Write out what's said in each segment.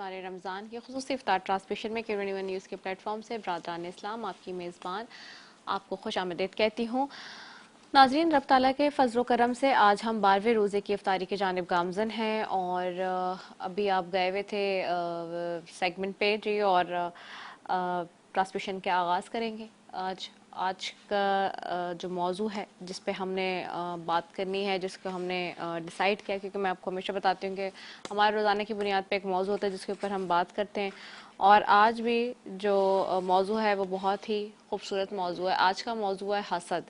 माह रमज़ान की ख़ुसूसी इफ्तार ट्रांसमिशन में Q21 न्यूज़ के प्लेटफॉर्म से बरादरान इस्लाम आपकी मेज़बान आपको खुशामदीद कहती हूँ। नाज़रीन, रब ताला के फजल करम से आज हम 12वें रोज़े की इफ्तारी की जानिब गामज़न हैं और अभी आप गए हुए थे सेगमेंट पे जी और ट्रांसमिशन के आगाज़ करेंगे। आज आज का जो मौजू है जिस पे हमने बात करनी है, जिसको हमने डिसाइड किया, क्योंकि मैं आपको हमेशा बताती हूँ कि हमारे रोज़ाना की बुनियाद पे एक मौजू होता है जिसके ऊपर हम बात करते हैं। और आज भी जो मौजू है वो बहुत ही खूबसूरत मौजू है। आज का मौजू है हसद।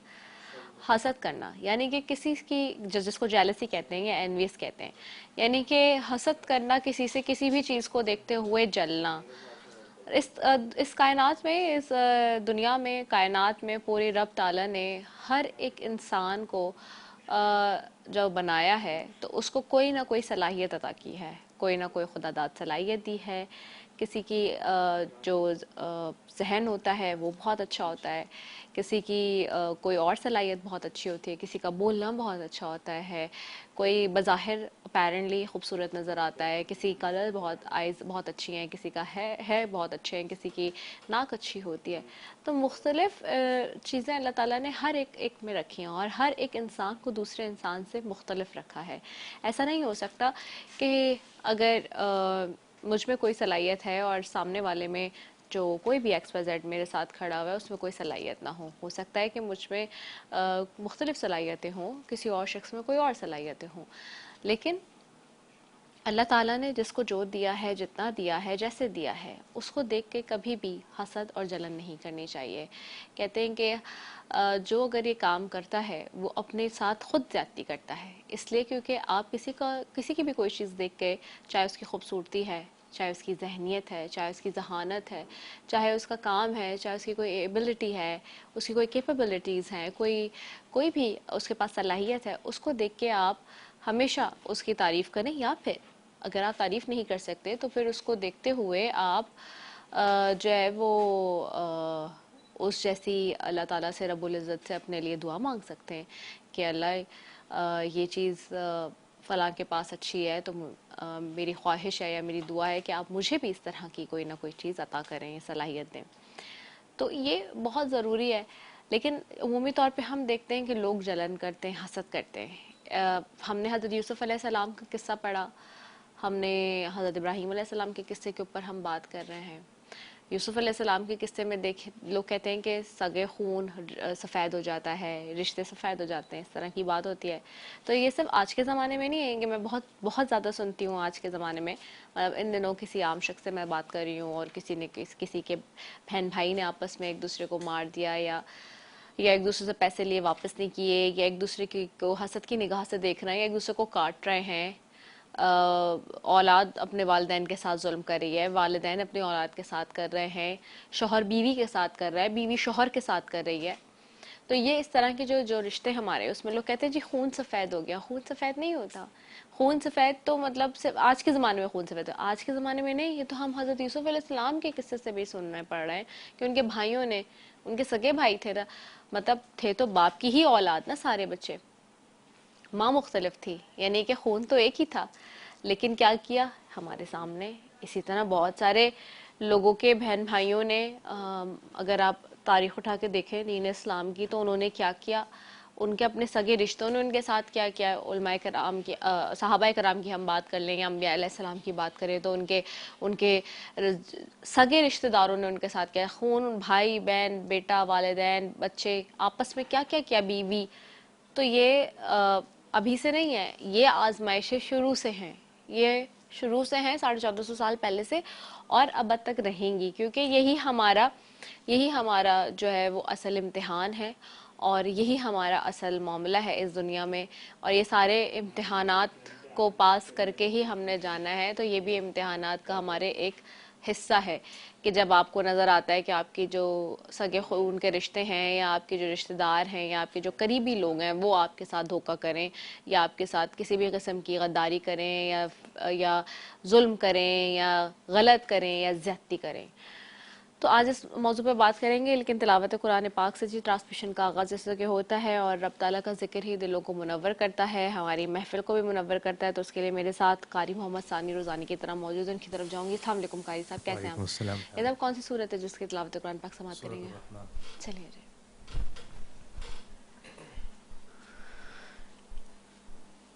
हसद करना यानी कि किसी की जिसको जेलसी कहते हैं या एनवियस कहते हैं, यानी कि हसद करना, किसी से किसी भी चीज़ को देखते हुए जलना। इस कायनात में, इस दुनिया में, कायनात में पूरी रब ताला ने हर एक इंसान को जब बनाया है तो उसको कोई ना कोई सलाहियत अता की है, कोई ना कोई खुदादाद सलाहियत दी है। किसी की जो जहन होता है वो बहुत अच्छा होता है, किसी की कोई और सलाहियत बहुत अच्छी होती है, किसी का बोलना बहुत अच्छा होता है, कोई बज़ाहिर अपेरेंटली खूबसूरत नज़र आता है, किसी कलर बहुत आइज़ बहुत अच्छी हैं, किसी का है बहुत अच्छे हैं, किसी की नाक अच्छी होती है। तो मुख्तलिफ चीज़ें अल्लाह ताला ने हर एक में रखी हैं और हर एक इंसान को दूसरे इंसान से मुख्तलिफ रखा है। ऐसा नहीं हो सकता कि अगर मुझ में कोई सलाहियत है और सामने वाले में जो कोई भी XYZ मेरे साथ खड़ा हुआ है उसमें कोई सलाहियत ना हो सकता है कि मुझ में मुख्तलिफ सलाहियतें हों, किसी और शख्स में कोई और सलाहियतें हों, लेकिन अल्लाह ताला ने जिसको जो दिया है, जितना दिया है, जैसे दिया है, उसको देख के कभी भी हसद और जलन नहीं करनी चाहिए। कहते हैं कि जो अगर ये काम करता है वो अपने साथ खुद ज्यादती करता है, इसलिए क्योंकि आप किसी की भी कोई चीज़ देख के, चाहे उसकी खूबसूरती है, चाहे उसकी जहनीत है, चाहे उसकी जहानत है, चाहे उसका काम है, चाहे उसकी कोई एबिलिटी है, उसकी कोई कैपेबिलिटीज़ हैं, कोई भी उसके पास सलाहियत है, उसको देख के आप हमेशा उसकी तारीफ़ करें, या फिर अगर आप तारीफ़ नहीं कर सकते तो फिर उसको देखते हुए आप जो है वो उस जैसी अल्लाह ताला से, रब्बुल इज़्ज़त से अपने लिए दुआ मांग सकते हैं कि अल्लाह ये चीज़ फ़लाँ के पास अच्छी है तो मेरी ख्वाहिश है या मेरी दुआ है कि आप मुझे भी इस तरह की कोई ना कोई चीज़ अता करें, सलाहियत दें। तो ये बहुत ज़रूरी है। लेकिन उमूमी तौर पे हम देखते हैं कि लोग जलन करते हैं, हसद करते हैं। हमने हज़रत यूसुफ़ अलैहिस्सलाम का किस्सा पढ़ा, हमने हज़रत इब्राहीम अलैहिस्सलाम के किस्से के ऊपर हम बात कर रहे हैं। यूसुफ़ अलैहिस्सलाम के किस्से में देखे, लोग कहते हैं कि सगे खून सफ़ेद हो जाता है, रिश्ते सफ़ेद हो जाते हैं, इस तरह की बात होती है। तो ये सब आज के ज़माने में नहीं है कि मैं बहुत बहुत ज़्यादा सुनती हूँ आज के ज़माने में। मतलब इन दिनों किसी आम शख्स से मैं बात कर रही हूँ और किसी के बहन भाई ने आपस में एक दूसरे को मार दिया, या एक दूसरे से पैसे लिए वापस नहीं किए, या एक दूसरे की को हसद की निगाह से देख रहे हैं, या एक दूसरे को काट रहे हैं। औलाद अपने वालिदैन के साथ जुल्म कर रही है, वालिदैन अपनी औलाद के साथ कर रहे हैं, शौहर बीवी के साथ कर रहा है, बीवी शौहर के साथ कर रही है। तो ये इस तरह के जो रिश्ते हमारे, उसमें लोग कहते हैं जी खून सफ़ेद हो गया। खून सफ़ेद नहीं होता। खून सफ़ेद तो मतलब सिर्फ आज के ज़माने में खून सफ़ेद है, आज के ज़माने में नहीं। ये तो हम हज़रत यूसुफ़ अलैहिस्सलाम के किस्से से भी सुनने पड़ रहे हैं कि उनके भाइयों ने, उनके सगे भाई थे ना, मतलब थे तो बाप की ही औलाद ना सारे बच्चे, माँ मुख्तलिफ थी, यानी कि खून तो एक ही था, लेकिन क्या किया हमारे सामने। इसी तरह बहुत सारे लोगों के बहन भाइयों ने, अगर आप तारीख उठा के देखें दीन इस्लाम की, तो उन्होंने क्या किया, उनके अपने सगे रिश्तों ने उनके साथ क्या किया। उलमाए कराम की, सहाबाए कराम की हम बात कर लें या अम्बिया अलैहिस्सलाम की बात करें तो उनके उनके सगे रिश्तेदारों ने उनके साथ क्या, खून, भाई बहन, बेटा, वालिदैन, बच्चे, आपस में क्या क्या किया, बीवी। तो ये अभी से नहीं है, ये आजमाइशें शुरू से हैं, ये शुरू से हैं 1450 साल पहले से, और अब तक रहेंगी, क्योंकि यही हमारा जो है वो असल इम्तिहान है और यही हमारा असल मामला है इस दुनिया में। और ये सारे इम्तिहानात को पास करके ही हमने जाना है। तो ये भी इम्तिहानात का हमारे एक हिस्सा है कि जब आपको नज़र आता है कि आपकी जो सगे खून के रिश्ते हैं, या आपके जो रिश्तेदार हैं, या आपके जो करीबी लोग हैं, वो आपके साथ धोखा करें, या आपके साथ किसी भी किस्म की गद्दारी करें, या जुल्म करें, या गलत करें, या ज़्यादती करें। तो आज इस मौजू पे बात करेंगे, लेकिन तिलावत कुरान पाक से जी ट्रांसमिशन का आगाज़ जैसे कि होता है और रब ताला का जिक्र ही दिलों को मुनव्वर करता है, हमारी महफिल को भी मुनव्वर करता है। तो उसके लिए मेरे साथ कारी मोहम्मद सानी रोज़ानी की तरह मौजूद है, उनकी तरफ जाऊँगी। अस्सलाम वालेकुम कारी साहब, कैसे हैं आप? ये कौन सी सूरत है जिसकी तिलावत कुरान पाक समाअत करेंगे? चलिए जी।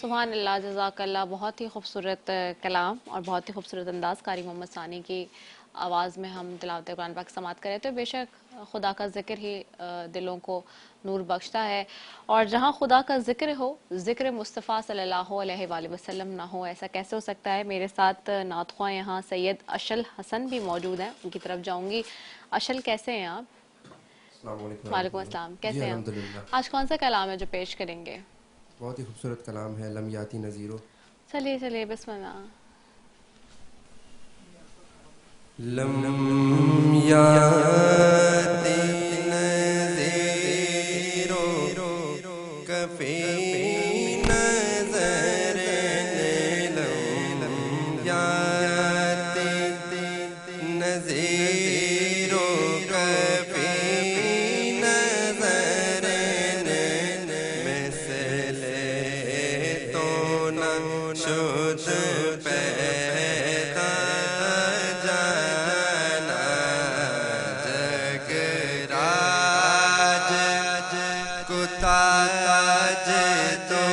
सुभान अल्लाह, जज़ाकल्लाह। बहुत ही खूबसूरत कलाम और बहुत ही खूबसूरत अंदाज़ कारी मोहम्मद सानी की आवाज़ में हम तिलावत कुरान पाक समाअत करें। तो बेशक खुदा का ज़िक्र ही दिलों को नूर बख्शता है, और जहाँ खुदा का ज़िक्र हो, ज़िक्र मुस्तफ़ा सल्लल्लाहु अलैहि वसल्लम ना हो, ऐसा कैसे हो सकता है। मेरे साथ नातख़्वां यहाँ सैयद अशल हसन भी मौजूद हैं, उनकी तरफ जाऊँगी। अशल, कैसे हैं आप? वालेकुम अस्सलाम, कैसे हैं आप? आज कौन सा कलाम है जो पेश करेंगे? बहुत ही खूबसूरत कलाम है, लम याती नज़ीरो। चलिए चलिए, बिस्मिल्लाह। लम याती नज़ीरो कफ़ी नज़र लम याती नज़ीरो कफ़ी नज़र मिसले तो न शुद पैदा जाना जगराज कुताज तो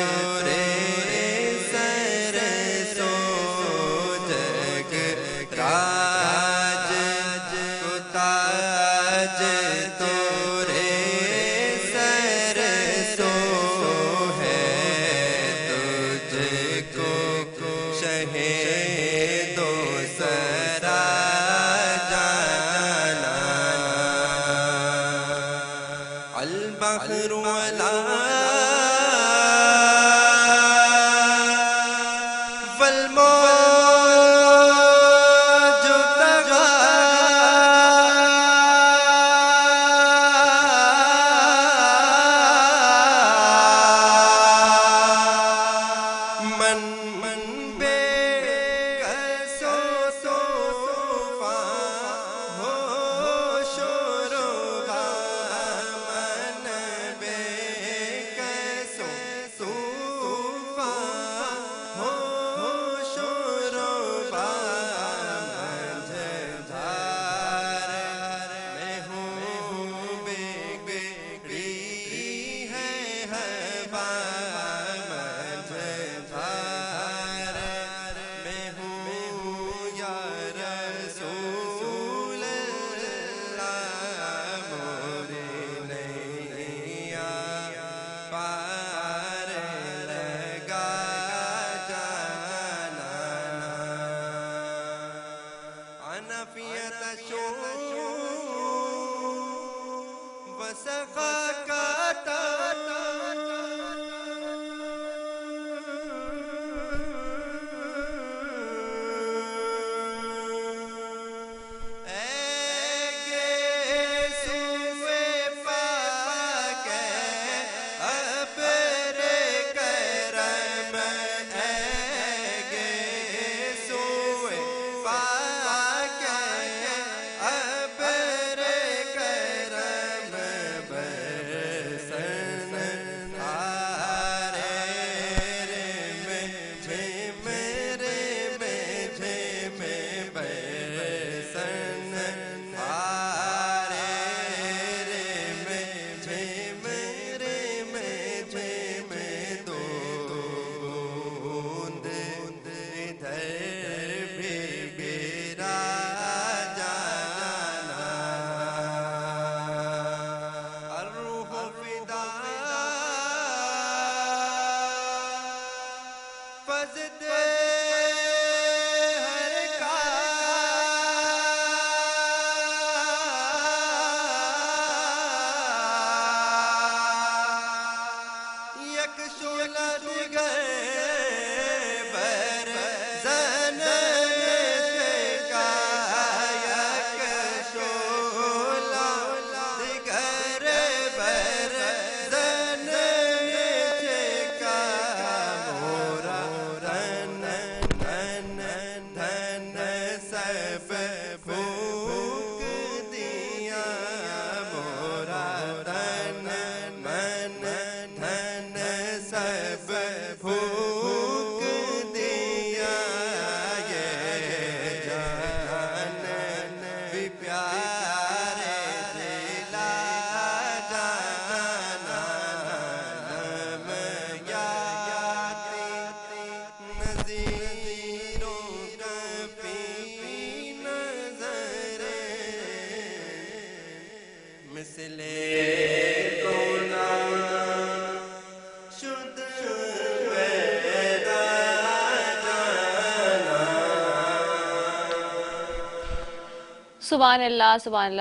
सुभान अल्लाह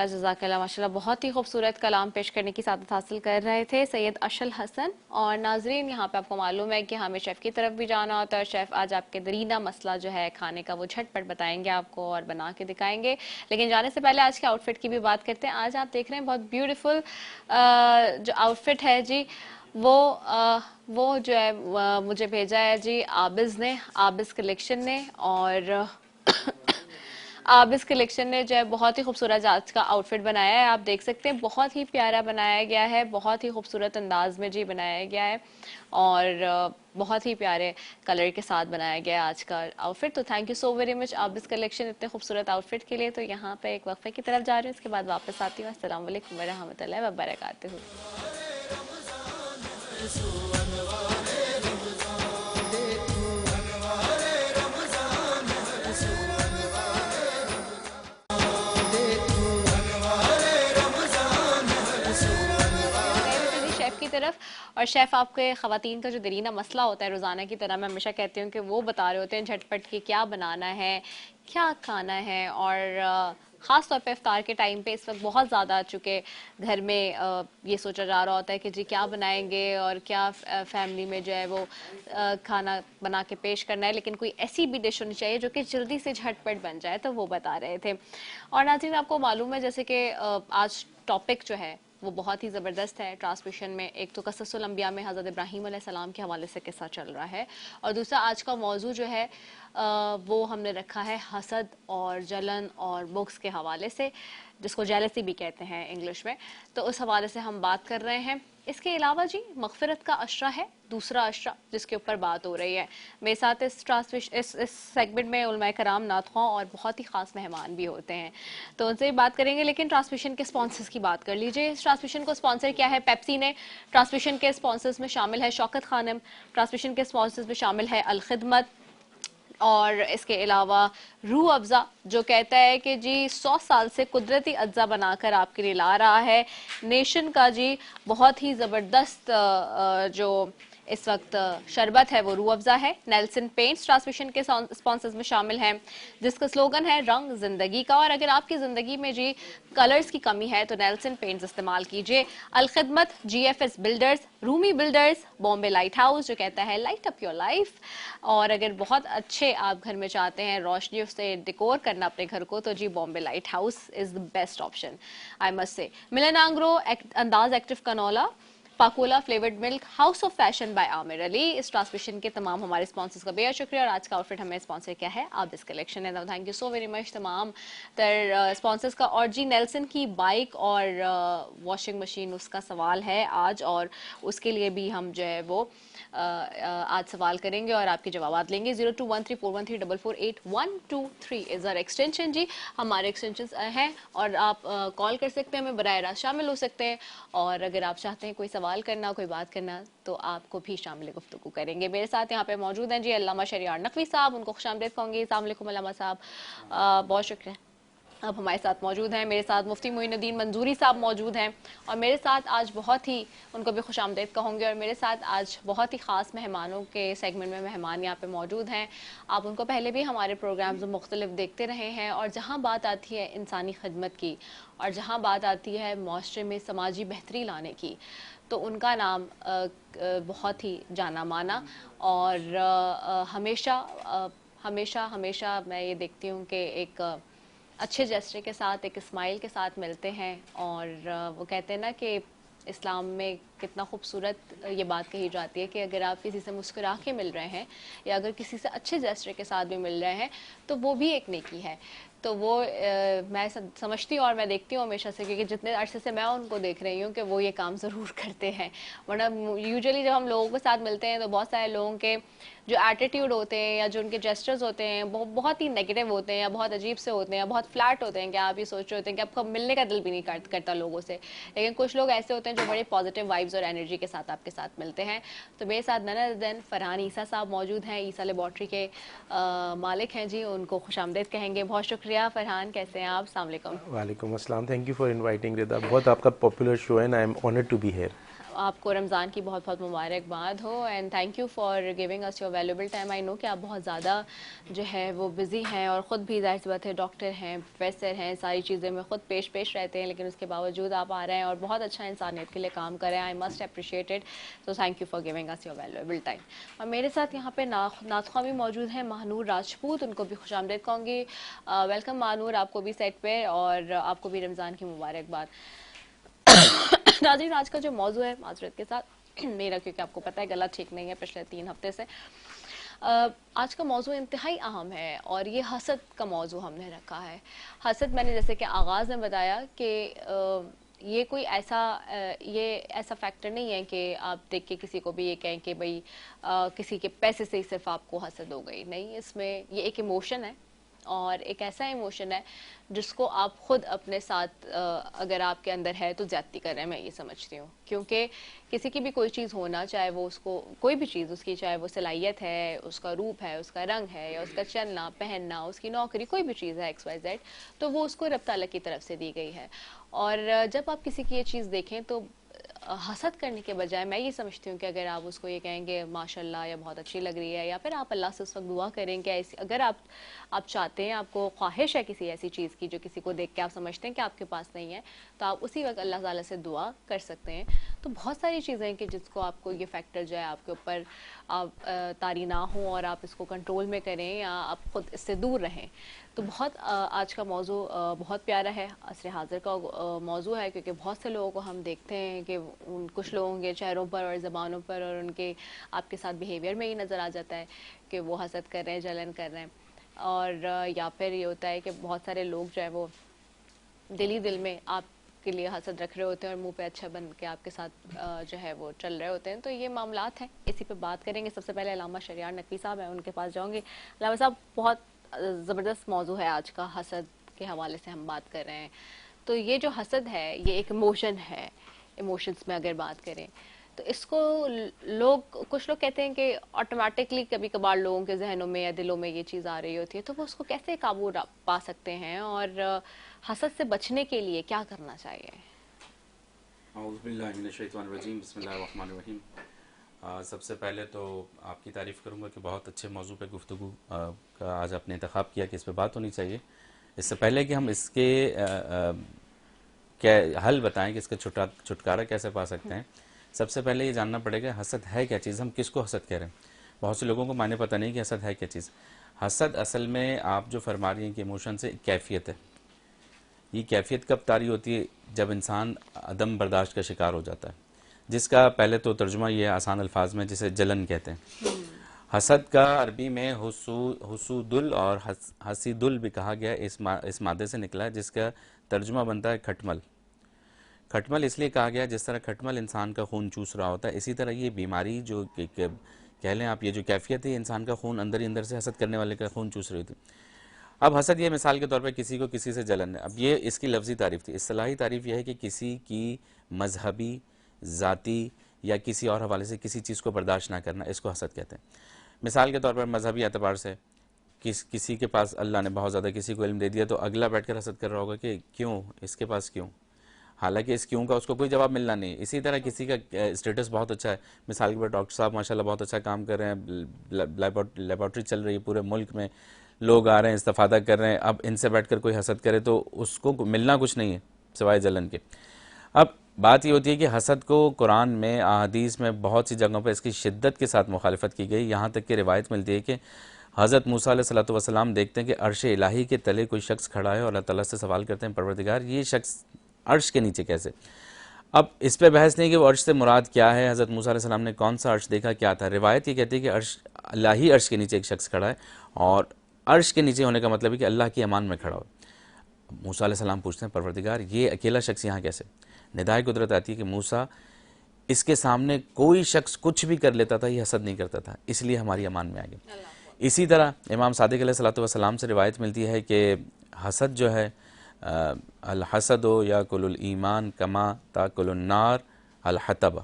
जज़ाकल्लाह माशाल्लाह। बहुत ही खूबसूरत कलाम पेश करने की सादत हासिल कर रहे थे सैयद अशल हसन। और नाजरीन, यहाँ पे आपको मालूम है कि हमें शेफ़ की तरफ भी जाना होता है। शेफ़ आज आपके दरीना मसला जो है खाने का वो झटपट बताएंगे आपको और बना के दिखाएंगे। लेकिन जाने से पहले आज के आउटफिट की भी बात करते हैं। आज आप देख रहे हैं बहुत ब्यूटीफुल जो आउटफिट है जी, वो जो है मुझे भेजा है जी आबिज़ ने, आबिज़ कलेक्शन ने। और आबिस कलेक्शन ने जो है बहुत ही खूबसूरत आज का आउटफिट बनाया है। आप देख सकते हैं बहुत ही प्यारा बनाया गया है, बहुत ही खूबसूरत अंदाज में जी बनाया गया है और बहुत ही प्यारे कलर के साथ बनाया गया है आज का आउटफिट। तो thank you so very much Abis collection इतने खूबसूरत आउटफिट के लिए। तो यहाँ पे एक वक्फे की तरफ जा रही हूँ, उसके बाद वापस आती हूँ। अस्सलाम वालेकुम वरहमतुल्लाहि वबरकातुहू। शेफ की तरफ। और शेफ आपके ख़वातीन का जो दरीना मसला होता है रोज़ाना की तरह, मैं हमेशा कहती हूँ कि वो बता रहे होते हैं झटपट कि क्या बनाना है, क्या खाना है। और ख़ास तौर पे इफ्तार के टाइम पे इस वक्त बहुत ज़्यादा, चूँकि घर में ये सोचा जा रहा होता है कि जी क्या बनाएंगे और क्या फैमिली में जो है वो खाना बना के पेश करना है, लेकिन कोई ऐसी भी डिश होनी चाहिए जो कि जल्दी से झटपट बन जाए। तो वो बता रहे थे। और नाज़रीन, आपको मालूम है जैसे कि आज टॉपिक जो है वो बहुत ही ज़बरदस्त है। ट्रांसमिशन में एक तो क़ससुल अंबिया में हज़रत इब्राहीम अलैहिस्सलाम के हवाले से किस्सा चल रहा है, और दूसरा आज का मौजू जो है वो हमने रखा है हसद और जलन और बुक्स के हवाले से, जिसको जेलसी भी कहते हैं इंग्लिश में। तो उस हवाले से हम बात कर रहे हैं। इसके अलावा जी मग़फ़िरत का अशरा है, दूसरा अशरा जिसके ऊपर बात हो रही है। मेरे साथ इस सेगमेंट में उलमाए कराम, नातख़्वां और बहुत ही ख़ास मेहमान भी होते हैं, तो उनसे भी बात करेंगे। लेकिन ट्रांसमिशन के स्पॉन्सर्स की बात कर लीजिए। इस ट्रांसमिशन को स्पॉन्सर किया है पेप्सी ने। ट्रांसमिशन के स्पॉन्सर्स में शामिल है शौकत खानम। ट्रांसमिशन के स्पॉन्सर्स में शामिल है अल खिदमत। और इसके अलावा रूह अफ़ज़ा, जो कहता है कि जी 100 साल से कुदरती अज्जा बनाकर आपके लिए ला रहा है। नेशन का जी बहुत ही ज़बरदस्त जो इस वक्त शरबत है वो रूह अफ़ज़ा है। नेल्सन पेंट्स ट्रांसमिशन के स्पॉन्सर्स में शामिल हैं, जिसका स्लोगन है रंग ज़िंदगी का। और अगर आपकी ज़िंदगी में जी कलर्स की कमी है तो नेल्सन पेंट्स इस्तेमाल कीजिए। अल खिदमत, GFS builders, Rumi builders, Bombay light house जो कहता है लाइट अप योर लाइफ। और अगर बहुत अच्छे आप घर में चाहते हैं रोशनी से डेकोर करना अपने घर को, तो जी Bombay light house is the best option I must say. Milan आंग्रो, अंदाज active canola, Pakola flavoured milk, house of fashion by Aamir Ali. इस ट्रांसमिशन के तमाम हमारे स्पॉन्सर्स का बेहद शुक्रिया। और आज का आउटफिट हमें स्पॉन्सर किया है आबिस कलेक्शन है। Thank you so very much तमाम तर स्पॉन्सर्स का। और जी नेल्सन की बाइक और वॉशिंग मशीन उसका सवाल है आज, और उसके लिए भी हम जो है वो आज सवाल करेंगे और आपके जवाब लेंगे। 0213413448 इज़ आवर एक्सटेंशन। जी हमारे एक्सटेंशन हैं और आप कॉल कर सकते हैं, हमें बराह रास्त शामिल हो सकते हैं। और अगर आप चाहते हैं कोई सवाल करना, कोई बात करना, तो आपको भी शामिल गुफ्तगू करेंगे। मेरे साथ यहाँ पे मौजूद हैं जी अल्लामा शरियार नकवी साहब, उनको खुशामदीद कहूँगी। अस्सलाम वालेकुम अल्लामा साहब, बहुत शुक्रिया। अब हमारे साथ मौजूद हैं। मेरे साथ मुफ्ती मोइनुद्दीन मंजूरी साहब मौजूद हैं और मेरे साथ आज बहुत ही, उनको भी खुशामदीद कहूँगी, और मेरे साथ आज बहुत ही ख़ास मेहमानों के सेगमेंट में मेहमान यहाँ पे मौजूद हैं। आप उनको पहले भी हमारे प्रोग्राम्स में मुख्तलिफ देखते रहे हैं, और जहाँ बात आती है इंसानी खदमत की और जहाँ बात आती है माशरे में समाजी बेहतरी लाने की, तो उनका नाम बहुत ही जाना माना, और हमेशा हमेशा मैं ये देखती हूँ कि एक अच्छे जेस्चर के साथ, एक स्माइल के साथ मिलते हैं। और वो कहते हैं ना कि इस्लाम में कितना खूबसूरत ये बात कही जाती है कि अगर आप किसी से मुस्कुरा के मिल रहे हैं या अगर किसी से अच्छे जेस्चर के साथ भी मिल रहे हैं तो वो भी एक नेकी है। तो वो मैं समझती हूँ और मैं देखती हूँ हमेशा से, क्योंकि जितने अरसे से मैं उनको देख रही हूँ कि वो ये काम ज़रूर करते हैं। वरना यूजुअली जब हम लोगों के साथ मिलते हैं तो बहुत सारे लोगों के जो एटीट्यूड होते हैं या जो उनके जेस्चर्स होते हैं वो बहुत ही नेगेटिव होते हैं या बहुत अजीब से होते हैं या बहुत फ्लैट होते हैं कि आप ये सोच रहे होते हैं कि आपको मिलने का दिल भी नहीं करता लोगों से। लेकिन कुछ लोग ऐसे होते हैं जो बड़े पॉजिटिव वाइब्स और एनर्जी के साथ आपके साथ मिलते हैं। तो मेरे साथ नन अदर देन फरहान ईसा साहब मौजूद हैं। ईसा लेबॉर्ट्री के मालिक हैं जी, उनको खुशामदीद कहेंगे। बहुत शुक्रिया फरहान, कैसे हैं आप? अस्सलाम वालेकुम। वालेकुम अस्सलाम, thank you for inviting Rida, बहुत आपका पॉपुलर शो है and I am honoured to be here. आपको रमज़ान की बहुत बहुत मुबारकबाद हो and thank you for giving us your valuable time. I know कि आप बहुत ज़्यादा जो है वो बिज़ी हैं और ख़ुद भी ज़ाहिर सी बात है डॉक्टर हैं, प्रोफेसर हैं, सारी चीज़ें में ख़ुद पेश रहते हैं, लेकिन उसके बावजूद आप आ रहे हैं और बहुत अच्छा इंसानियत के लिए काम कर रहे हैं। I must appreciate it, so thank you for giving us your valuable time. और मेरे साथ यहाँ पे नातख़्वां भी मौजूद हैं, महानूर राजपूत, उनको भी खुशामदीद कहूँगी। वेलकम महानूर, आपको भी सेट पे और आपको भी रमज़ान की मुबारकबाद। नाज़रीन, आज का जो मौजू है माज़रत के साथ मेरा, क्योंकि आपको पता है गला ठीक नहीं है पिछले 3 हफ्ते से, आज का मौजू इंतहाई अहम है और ये हसद का मौजू हमने रखा है। हसद, मैंने जैसे कि आगाज़ में बताया कि ये कोई ऐसा फैक्टर नहीं है कि आप देख के किसी को भी ये कहें कि भाई किसी के पैसे से ही सिर्फ आपको हसद हो गई। नहीं, इसमें ये एक इमोशन है और एक ऐसा इमोशन है जिसको आप खुद अपने साथ अगर आपके अंदर है तो ज्यादती कर रहे हैं, मैं ये समझती हूँ। क्योंकि किसी की भी कोई चीज़ होना, चाहे वो उसको कोई भी चीज़ उसकी, चाहे वो सलाहियत है, उसका रूप है, उसका रंग है, या उसका चलना पहनना, उसकी नौकरी, कोई भी चीज़ है XYZ, तो वो उसको रब ताला की तरफ से दी गई है। और जब आप किसी की ये चीज़ देखें तो हसद करने के बजाय मैं ये समझती हूँ कि अगर आप उसको ये कहेंगे माशाल्लाह या बहुत अच्छी लग रही है, या फिर आप अल्लाह से उस वक्त दुआ करें कि ऐसी, अगर आप चाहते हैं, आपको ख्वाहिश है किसी ऐसी चीज़ की जो किसी को देख के आप समझते हैं कि आपके पास नहीं है, तो आप उसी वक्त अल्लाह ताला से दुआ कर सकते हैं। तो बहुत सारी चीज़ें हैं कि जिसको आपको ये फैक्टर जो है आपके ऊपर आप तारी ना हो और आप इसको कंट्रोल में करें या आप खुद इससे दूर रहें। तो बहुत आज का मौजू बहुत प्यारा है, असर हाज़िर का मौजू है, क्योंकि बहुत से लोगों को हम देखते हैं कि कुछ लोगों के चेहरों पर और ज़बानों पर और उनके आपके साथ बिहेवियर में ही नज़र आ जाता है कि वो हसद कर रहे हैं, जलन कर रहे हैं। और या फिर ये होता है कि बहुत सारे लोग जो है वो दिल में आपके लिए हसद रख रहे होते हैं और मुंह पे अच्छा बन के आपके साथ जो है वो चल रहे होते हैं। तो ये मामलात हैं, इसी पे बात करेंगे। सबसे पहले अल्लामा शरियार नकवी साहब हैं, उनके पास जाऊँगी। अल्लामा साहब, बहुत ज़बरदस्त मौजू है आज का, हसद के हवाले से हम बात कर रहे हैं। तो ये जो हसद है ये एक इमोशन है, इमोशंस में अगर बात करें तो इसको कुछ लोग कहते हैं कि ऑटोमेटिकली कभी कभार लोगों के जहनों में या दिलों में ये चीज़ आ रही होती है, तो वो उसको कैसे काबू पा सकते हैं और हसद से बचने के लिए क्या करना चाहिए? बिस्मिल्लाहिर्रहमानिर्रहीम। सबसे पहले तो आपकी तारीफ़ करूँगा कि बहुत अच्छे मौजू पे गुफ्तगू का आज आपने इंतखाब किया कि इस पर बात होनी चाहिए। इससे पहले कि हम इसके क्या हल बताएं कि इसका छुटकारा कैसे पा सकते हैं, सबसे पहले ये जानना पड़ेगा हसद है क्या चीज़, हम किसको हसद कह रहे हैं। बहुत से लोगों को माने पता नहीं कि हसद है क्या चीज़। हसद असल में आप जो फरमा रही हैं कि इमोशन से कैफियत है। ये कैफियत कब तारी होती है? जब इंसान अदम बर्दाश्त का शिकार हो जाता है, जिसका पहले तो तर्जुमा ये आसान अल्फाज में जिसे जलन कहते हैं। हसद का अरबी में हुसूदुल और हसीदुल भी कहा गया, इस मादे से निकला है, जिसका तर्जुमा बनता है खटमल। खटमल इसलिए कहा गया जिस तरह खटमल इंसान का खून चूस रहा होता है, इसी तरह ये बीमारी जो कह लें आप, ये जो कैफियत है इंसान का खून अंदर ही अंदर से हसद करने वाले का खून चूस रही थी। अब हसद ये मिसाल के तौर पर किसी को किसी से जलन है। अब ये इसकी लफ्ज़ी तारीफ़ थी। इस्तिलाही तारीफ़ यह है कि किसी की मजहबी, ज़ाती या किसी और हवाले से किसी चीज़ को बर्दाश्त ना करना, इसको हसद कहते हैं। मिसाल के तौर पर मजहबी एतबार से किसी के पास अल्लाह ने बहुत ज़्यादा किसी को इल्म दे दिया तो अगला बैठकर हसद कर रहा होगा कि क्यों इसके पास क्यों, हालांकि इस क्यों का उसको कोई जवाब मिलना नहीं। इसी तरह किसी का स्टेटस बहुत अच्छा है, मिसाल के बाद डॉक्टर साहब माशाल्लाह बहुत अच्छा काम कर रहे हैं, लेबॉर्ट्री चल रही है पूरे मुल्क में, लोग आ रहे हैं इस्तेफादा कर रहे हैं, अब इनसे बैठकर कोई हसद करे तो उसको मिलना कुछ नहीं है सिवाय जलन के। अब बात ये होती है कि हसद को कुरान में, अहादीस में बहुत सी जगहों पर इसकी शिद्दत के साथ मुखालफत की गई। यहाँ तक कि रिवायत मिलती है कि हज़रत मूसा अलैहिस्सलातु वस्सलाम देखते हैं कि अर्श इलाही के तले कोई शख्स खड़ा है और अल्लाह ताला से सवाल करते हैं, परवरदिगार ये शख्स अर्श के नीचे कैसे। अब इस पे बहस नहीं कि वो अर्श से मुराद क्या है, हज़रत मूसा अलैहिस्सलाम ने कौन सा अर्श देखा, क्या था। रिवायत ये कहती है कि अर्श, इलाही अर्श के नीचे एक शख्स खड़ा है और अर्श के नीचे होने का मतलब है कि अल्लाह की अमान में खड़ा हो। मूसा अलैहिस्सलाम पूछते हैं, परवरदिगार ये अकेला शख्स यहाँ कैसे। निदाए कुदरत आती है कि मूसा, इसके सामने कोई शख्स कुछ भी कर लेता था, ये हसद नहीं करता था, इसलिए हमारी अमान में आ गई। इसी तरह इमाम सादिक अलैहिस्सलातु वस्सलाम से रिवायत मिलती है कि हसद जो है, अल हसदो याकुलुल ईमान कमा ताकुलुन नार अल हतब,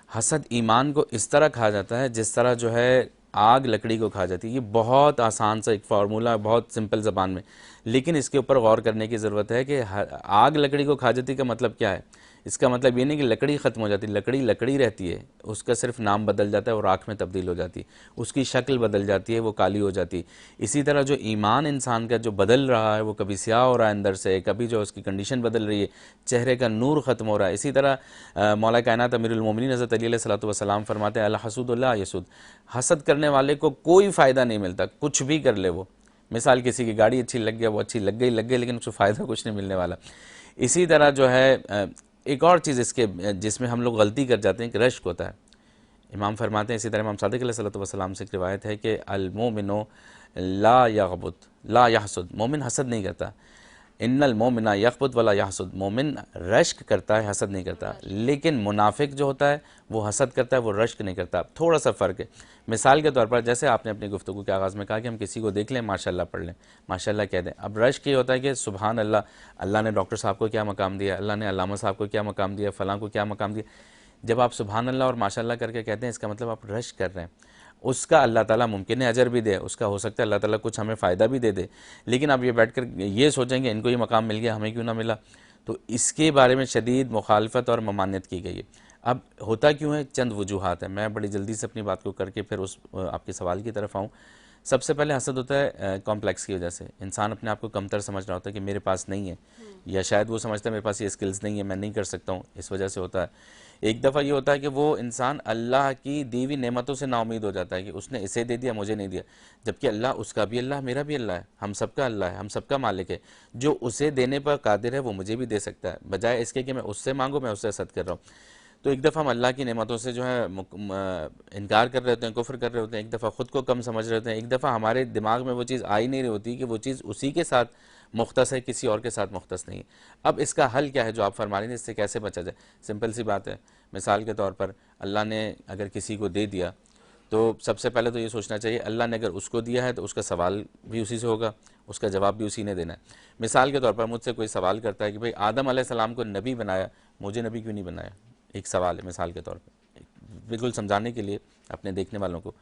हसद ईमान को इस तरह खा जाता है जिस तरह जो है आग लकड़ी को खा जाती है। ये बहुत आसान सा एक फार्मूला, बहुत सिंपल ज़बान में, लेकिन इसके ऊपर गौर करने की ज़रूरत है कि आग लकड़ी को खा जाती का मतलब क्या है। इसका मतलब ये नहीं कि लकड़ी ख़त्म हो जाती, लकड़ी लकड़ी रहती है, उसका सिर्फ नाम बदल जाता है और राख में तब्दील हो जाती है, उसकी शक्ल बदल जाती है, वो काली हो जाती है। इसी तरह जो ईमान इंसान का जो बदल रहा है, वो कभी स्याह हो रहा है अंदर से, कभी जो उसकी कंडीशन बदल रही है, चेहरे का नूर ख़त्म हो रहा है। इसी तरह मौला कायनात अमीरुल मोमिनीन हज़रत अली अलैहिस्सलातु वस्सलाम फरमाते हैं, अल हसूद ला यसुद, हसद करने वाले को कोई फ़ायदा नहीं मिलता, कुछ भी कर ले वो। मिसाल किसी की गाड़ी अच्छी लग गया, वो अच्छी लग गई लेकिन उसको फ़ायदा कुछ नहीं मिलने वाला। इसी तरह जो है एक और चीज़ इसके जिसमें हम लोग गलती कर जाते हैं कि रश्क होता है। इमाम फरमाते हैं, इसी तरह इमाम सादिक अलैहिस्सलातु वस्सलाम से एक रिवायत है कि अल मोमिनो ला यग़बुत ला यहसुद, मोमिन हसद नहीं करता। इन्नल मोमिना यग़बुत वला यहसुद, मोमिन रश्क करता है, हसद नहीं करता। लेकिन मुनाफिक जो होता है वो हसद करता है, वो रश्क नहीं करता। थोड़ा सा फ़र्क है। मिसाल के तौर पर जैसे आपने अपनी गुफ्तगू के आगाज़ में कहा कि हम किसी को देख लें माशाल्लाह पढ़ लें, माशाल्लाह कह दें। अब रश्क ये होता है कि सुभान अल्लाह, अल्लाह ने डॉक्टर साहब को क्या मकाम दिया, अल्लाह ने अल्लामा साहब को क्या मकाम दिया, फ़लाँ को क्या मकाम दिया। जब आप सुभान अल्लाह और माशाल्लाह करके कहते हैं, इसका मतलब आप रश्क कर रहे हैं। उसका अल्लाह ताला मुमकिन है अजर भी दे, उसका हो सकता है अल्लाह ताला कुछ हमें फ़ायदा भी दे दे, लेकिन आप ये बैठकर ये सोचेंगे इनको ये मकाम मिल गया, हमें क्यों ना मिला, तो इसके बारे में शदीद मुखालफत और ममानियत की गई है। अब होता क्यों है, चंद वजूहात हैं। मैं बड़ी जल्दी से अपनी बात को करके फिर उस आपके सवाल की तरफ आऊँ। सबसे पहले हसद होता है कॉम्प्लेक्स की वजह से। इंसान अपने आप को कमतर समझ रहा होता है कि मेरे पास नहीं है, या शायद वो समझता है मेरे पास ये स्किल्स नहीं है, मैं नहीं कर सकता हूँ, इस वजह से होता है। एक दफ़ा ये होता है कि वो इंसान अल्लाह की दी हुई नेमतों से नाउमीद हो जाता है कि उसने इसे दे दिया, मुझे नहीं दिया, जबकि अल्लाह, उसका भी अल्लाह, मेरा भी अल्लाह है, हम सबका अल्लाह है, हम सबका मालिक है। जो उसे देने पर कादिर है वो मुझे भी दे सकता है, बजाय इसके कि मैं उससे मांगूँ, मैं उससे हसद कर रहा हूँ। तो एक दफ़ा हम अल्लाह की नेमतों से जो है इनकार कर रहे होते हैं, कुफ्र कर रहे होते हैं, एक दफ़ा ख़ुद को कम समझ रहे होते हैं, एक दफ़ा हमारे दिमाग में वो चीज़ आ ही नहीं रही होती कि वो चीज़ उसी के साथ मुख्तस है, किसी और के साथ मुख्तस नहीं है। अब इसका हल क्या है जो आप फरमा रहे हैं, इससे कैसे बचा जाए? सिंपल सी बात है। मिसाल के तौर पर अल्लाह ने अगर किसी को दे दिया तो सबसे पहले तो ये सोचना चाहिए, अल्लाह ने अगर उसको दिया है तो उसका सवाल भी उसी से होगा, उसका जवाब भी उसी ने देना है। मिसाल के तौर पर मुझसे कोई सवाल करता है कि भाई आदम अलैहिस्सलाम को नबी बनाया, मुझे नबी क्यों नहीं बनाया? एक सवाल है मिसाल के तौर पर, बिल्कुल समझाने के लिए अपने देखने वालों को।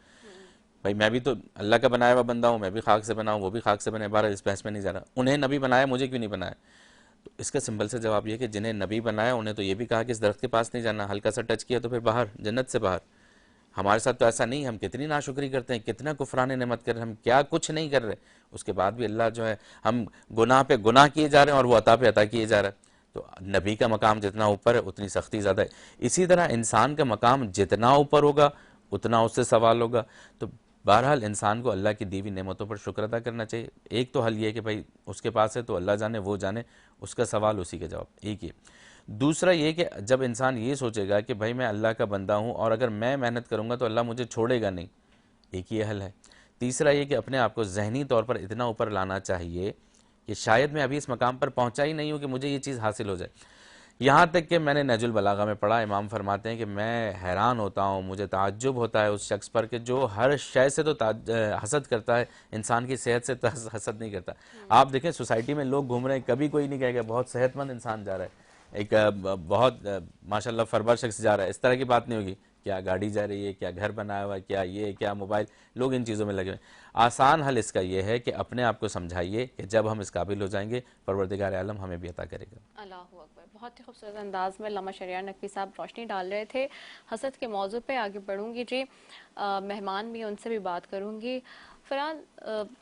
भाई मैं भी तो अल्लाह का बनाया हुआ बंदा हूँ, मैं भी खाक से बना हूँ, वो भी खाक से बने, बारह इस बहस में नहीं जा रहा। उन्हें नबी बनाया, मुझे क्यों नहीं बनाया? तो इसका सिंपल सा जवाब ये कि जिन्हें नबी बनाया उन्हें तो ये भी कहा कि इस दरख्त के पास नहीं जाना, हल्का सा टच किया तो फिर बाहर, जन्नत से बाहर। हमारे साथ तो ऐसा नहीं, हम कितनी नाशुक्री करते हैं, कितना कुफरान नेमत कर रहे हैं, हम क्या कुछ नहीं कर रहे, उसके बाद भी अल्लाह जो है, हम गुनाह पे गुनाह किए जा रहे हैं और वो अता पे अता किए जा रहा है। तो नबी का मकाम जितना ऊपर है उतनी सख्ती ज़्यादा है। इसी तरह इंसान का मकाम जितना ऊपर होगा उतना उससे सवाल होगा। तो बहरहाल इंसान को अल्लाह की दी हुई नेमतों पर शुक्र अदा करना चाहिए। एक तो हल ये है कि भाई उसके पास है तो अल्लाह जाने, वो जाने, उसका सवाल उसी के जवाब, एक ही। दूसरा ये कि जब इंसान ये सोचेगा कि भाई मैं अल्लाह का बंदा हूँ और अगर मैं मेहनत करूँगा तो अल्लाह मुझे छोड़ेगा नहीं, एक ही हल है। तीसरा ये कि अपने आप को जहनी तौर पर इतना ऊपर लाना चाहिए कि शायद मैं अभी इस मकाम पर पहुँचा ही नहीं हूँ कि मुझे ये चीज़ हासिल हो जाए। यहाँ तक कि मैंने नहजुल बलागा में पढ़ा, इमाम फरमाते हैं कि मैं हैरान होता हूँ, मुझे ताज्जुब होता है उस शख्स पर कि जो हर शय से तो हसद करता है, इंसान की सेहत से तो हसद नहीं करता। आप देखें सोसाइटी में लोग घूम रहे हैं, कभी कोई नहीं कहेगा बहुत सेहतमंद इंसान जा रहा है, एक बहुत माशाल्लाह फरबर शख्स जा रहा है, इस तरह की बात नहीं होगी। क्या गाड़ी जा रही है, क्या घर बनाया हुआ है, क्या ये, क्या मोबाइल, लोग इन चीज़ों में लगे हुए हैं। आसान हल इसका ये है कि अपने आप को समझाइए कि जब हम इस काबिल हो जाएंगे परवरदिगार आलम हमें भी अता करेगा। अल्लाह अकबर। बहुत ही खूबसूरत अंदाज में अल्लामा शहरियार नकवी साहब रोशनी डाल रहे थे हसद के मौजू पे। आगे बढ़ूंगी जी, मेहमान भी, उनसे भी बात करूंगी। फरहान,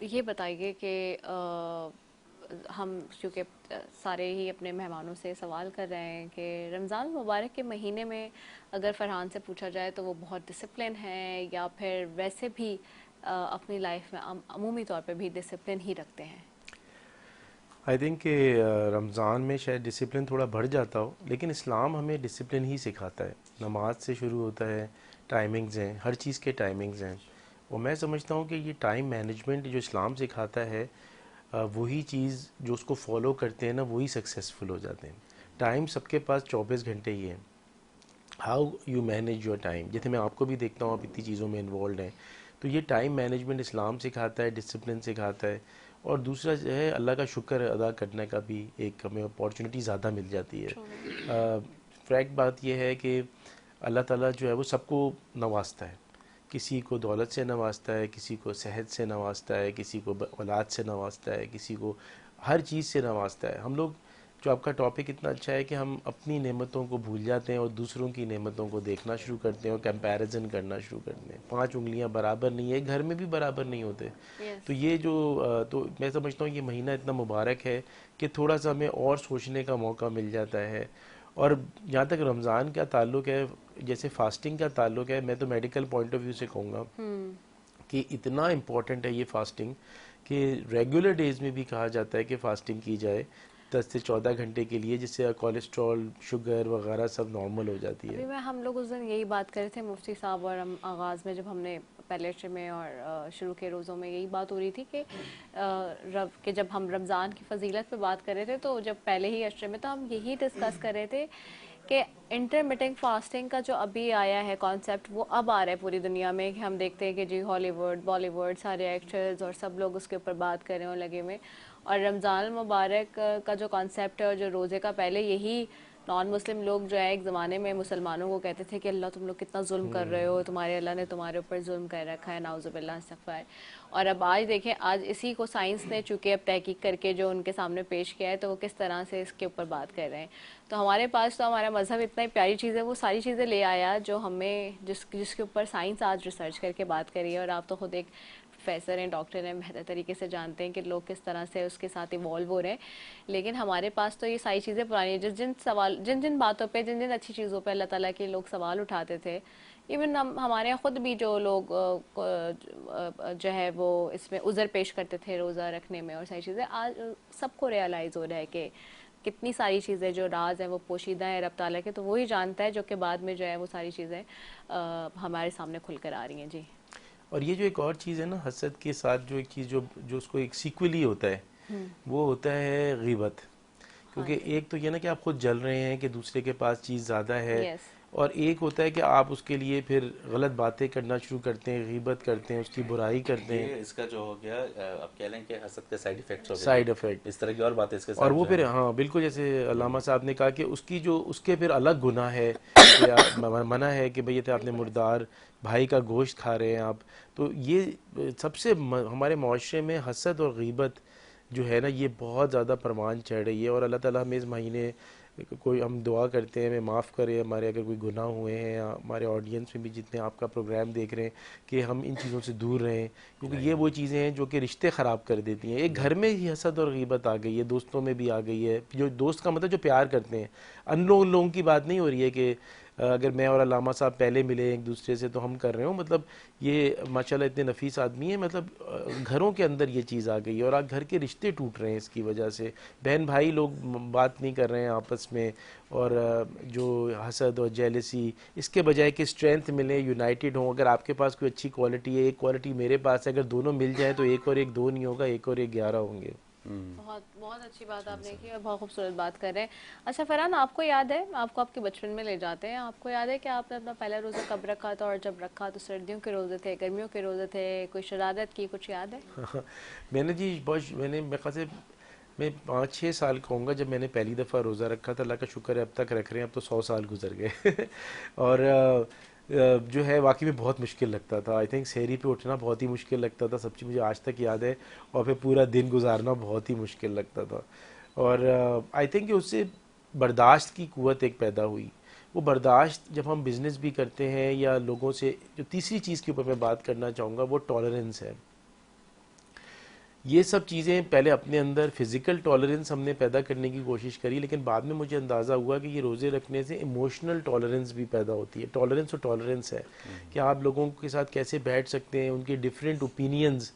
ये बताइए कि हम क्योंकि सारे ही अपने मेहमानों से सवाल कर रहे हैं कि रमज़ान मुबारक के महीने में अगर फरहान से पूछा जाए तो वो बहुत डिसिप्लिन है या फिर वैसे भी अपनी लाइफ में अमूमी तौर पे भी डिसिप्लिन ही रखते हैं? आई थिंक कि रमज़ान में शायद डिसिप्लिन थोड़ा बढ़ जाता हो, लेकिन इस्लाम हमें डिसिप्लिन ही सिखाता है। नमाज से शुरू होता है, टाइमिंग्स हैं, हर चीज़ के टाइमिंग्स हैं। और मैं समझता हूँ कि ये टाइम मैनेजमेंट जो इस्लाम सिखाता है, वही चीज़ जो उसको फॉलो करते हैं ना, वही सक्सेसफुल हो जाते हैं। टाइम सबके पास 24 घंटे ही है। How you manage your time, जैसे मैं आपको भी देखता हूँ आप इतनी चीज़ों में इन्वॉल्व हैं, तो ये टाइम मैनेजमेंट इस्लाम सिखाता है, डिसिप्लिन सिखाता है। और दूसरा जो है अल्लाह का शुक्र अदा करने का भी एक हमें अपॉर्चुनिटी ज़्यादा मिल जाती है। फैक्ट बात यह है कि अल्लाह ताला जो है वो सबको नवाजता है। किसी को दौलत से नवाजता है, किसी को सेहत से नवाजता है, किसी को औलाद से नवाजता है, किसी को हर चीज़ से नवाजता है। हम लोग, जो आपका टॉपिक इतना अच्छा है कि हम अपनी नेमतों को भूल जाते हैं और दूसरों की नेमतों को देखना शुरू करते हैं और कंपैरिजन करना शुरू करते हैं। 5 उंगलियां बराबर नहीं है, घर में भी बराबर नहीं होते। Yes. तो ये जो तो मैं समझता हूँ ये महीना इतना मुबारक है कि थोड़ा सा हमें और सोचने का मौका मिल जाता है। और जहाँ तक रमज़ान का ताल्लुक़ है, जैसे फास्टिंग का ताल्लुक़ है, मैं तो मेडिकल पॉइंट ऑफ व्यू से कहूँगा कि इतना इम्पॉर्टेंट है ये फास्टिंग कि रेगुलर डेज़ में भी कहा जाता है कि फ़ास्टिंग की जाए 10 से 14 घंटे के लिए, जिससे कोलेस्ट्रॉल, शुगर वगैरह सब नॉर्मल हो जाती अभी है। मैं हम लोग उस दिन यही बात कर रहे थे मुफ्ती साहब और हम आगाज़ में जब हमने पहले अशरे में और शुरू के रोज़ों में यही बात हो रही थी कि रब के जब हम रमज़ान की फजीलत पे बात कर रहे थे, तो जब पहले ही अशरे में तो हम यही डिस्कस कर रहे थे कि इंटरमिटेंट फास्टिंग का जो अभी आया है कॉन्सेप्ट, वो अब आ रहा है पूरी दुनिया में। कि हम देखते हैं कि जी हॉलीवुड, बॉलीवुड, सारे एक्टर्स और सब लोग उसके ऊपर बात कर रहे हो लगे में। और रमज़ान मुबारक का जो कॉन्सेप्ट है और जो रोज़े का, पहले यही नॉन मुस्लिम लोग जो है एक ज़माने में मुसलमानों को कहते थे कि अल्लाह तुम लोग कितना जुल्म कर रहे हो, तुम्हारे अल्लाह ने तुम्हारे ऊपर जुल्म कर रखा है, नाउज़ुबिल्लाह इस्तग़फ़ार। और अब आज देखें, आज इसी को साइंस ने चूँकि अब तहकीक करके जो उनके सामने पेश किया है, तो वो किस तरह से इसके ऊपर बात कर रहे हैं। तो हमारे पास तो हमारा मज़हब इतना ही प्यारी चीज़ है, वो सारी चीज़ें ले आया जो हमें जिसके ऊपर साइंस आज रिसर्च करके बात करी है। और आप तो खुद एक प्रोफेसर हैं, डॉक्टर हैं, बेहतर तरीके से जानते हैं कि लोग किस तरह से उसके साथ इवॉल्व हो रहे हैं। लेकिन हमारे पास तो ये सारी चीज़ें पुरानी, जिन जिन बातों पे, जिन जिन अच्छी चीज़ों पे अल्लाह ताला के लोग सवाल उठाते थे, इवन हमारे यहाँ खुद भी जो लोग जो है वो इसमें उज़र पेश करते थे रोज़ा रखने में और सारी चीज़ें, आज सबको रियलाइज़ हो रहा है कि कितनी सारी चीज़ें जो राज हैं वो पोशीदा है रब ताला के, तो वही जानता है, जो कि बाद में जो है वो सारी चीज़ें हमारे सामने खुल कर आ रही हैं। जी। और ये जो एक और चीज़ है ना, हसद के साथ जो एक चीज़ जो उसको एक सीक्वली होता है, वो होता है गीबत। क्योंकि एक तो ये ना कि आप खुद जल रहे हैं कि दूसरे के पास चीज़ ज़्यादा है, यस। और एक होता है कि आप उसके लिए फिर गलत बातें करना शुरू करते हैं, गीबत करते हैं, उसकी बुराई करते ये हैं। इसका जो हो गया, अब कह लें कि हसद के साइड इफेक्ट्स हो गए, साइड इफेक्ट। इस तरह की और बातें इसके साथ और वो जो फिर, है। हाँ बिल्कुल, जैसे अल्लामा साहब ने कहा कि उसके फिर अलग गुनाह है कि मना है कि भई ये तो आपने मुर्दार भाई का गोश्त खा रहे हैं आप। तो ये सबसे हमारे माशरे में हसद और गीबत जो है ना, ये बहुत ज़्यादा परवान चढ़ रही है। और अल्लाह ताला हमें इस महीने कोई, हम दुआ करते हैं हमें माफ़ करे हमारे अगर कोई गुनाह हुए हैं, या हमारे ऑडियंस में भी जितने आपका प्रोग्राम देख रहे हैं, कि हम इन चीज़ों से दूर रहें, क्योंकि ये वो चीज़ें हैं जो कि रिश्ते ख़राब कर देती हैं। एक घर में ही हसद और गीबत आ गई है, दोस्तों में भी आ गई है। जो दोस्त का मतलब जो प्यार करते हैं, अननोन लोगों की बात नहीं हो रही है कि अगर मैं और अल्लामा साहब पहले मिले एक दूसरे से तो हम कर रहे हो, मतलब ये माशाल्लाह इतने नफीस आदमी है, मतलब घरों के अंदर ये चीज़ आ गई है और आज घर के रिश्ते टूट रहे हैं इसकी वजह से। बहन भाई लोग बात नहीं कर रहे हैं आपस में, और जो हसद और जेलसी, इसके बजाय कि स्ट्रेंथ मिले, यूनाइटेड हों। अगर आपके पास कोई अच्छी क्वालिटी है, एक क्वालिटी मेरे पास है, अगर दोनों मिल जाए तो 1 और 1 2 नहीं होगा, 1 और 1 11 होंगे। बहुत बहुत अच्छी बात आपने की और बहुत खूबसूरत बात कर रहे हैं। अच्छा फरहान, आपको याद है, आपको आपके बचपन में ले जाते हैं, आपको याद है कि आपने अपना पहला रोज़ा कब रखा था, और जब रखा तो सर्दियों के रोज़े थे, गर्मियों के रोज़े थे, कोई शरारत की, कुछ याद है? मैंने जी बहुत, मैंने मेरे ख्याल से मैं 5-6 साल कहूँगा जब मैंने पहली दफ़ा रोज़ा रखा था। अल्लाह का शुक्र है अब तक रख रहे हैं, अब तो 100 साल गुजर गए और जो है वाकई में बहुत मुश्किल लगता था। आई थिंक सहरी पे उठना बहुत ही मुश्किल लगता था, सब चीज़ मुझे आज तक याद है, और फिर पूरा दिन गुजारना बहुत ही मुश्किल लगता था। और आई थिंक कि उससे बर्दाश्त की कुव्वत एक पैदा हुई। वो बर्दाश्त जब हम बिज़नेस भी करते हैं या लोगों से, जो तीसरी चीज़ के ऊपर मैं बात करना चाहूँगा वो टॉलरेंस है। ये सब चीज़ें पहले अपने अंदर फ़िज़िकल टॉलरेंस हमने पैदा करने की कोशिश करी, लेकिन बाद में मुझे अंदाज़ा हुआ कि ये रोज़े रखने से इमोशनल टॉलरेंस भी पैदा होती है। टॉलरेंस और टॉलरेंस है कि आप लोगों के साथ कैसे बैठ सकते हैं, उनके डिफरेंट ओपिनियंस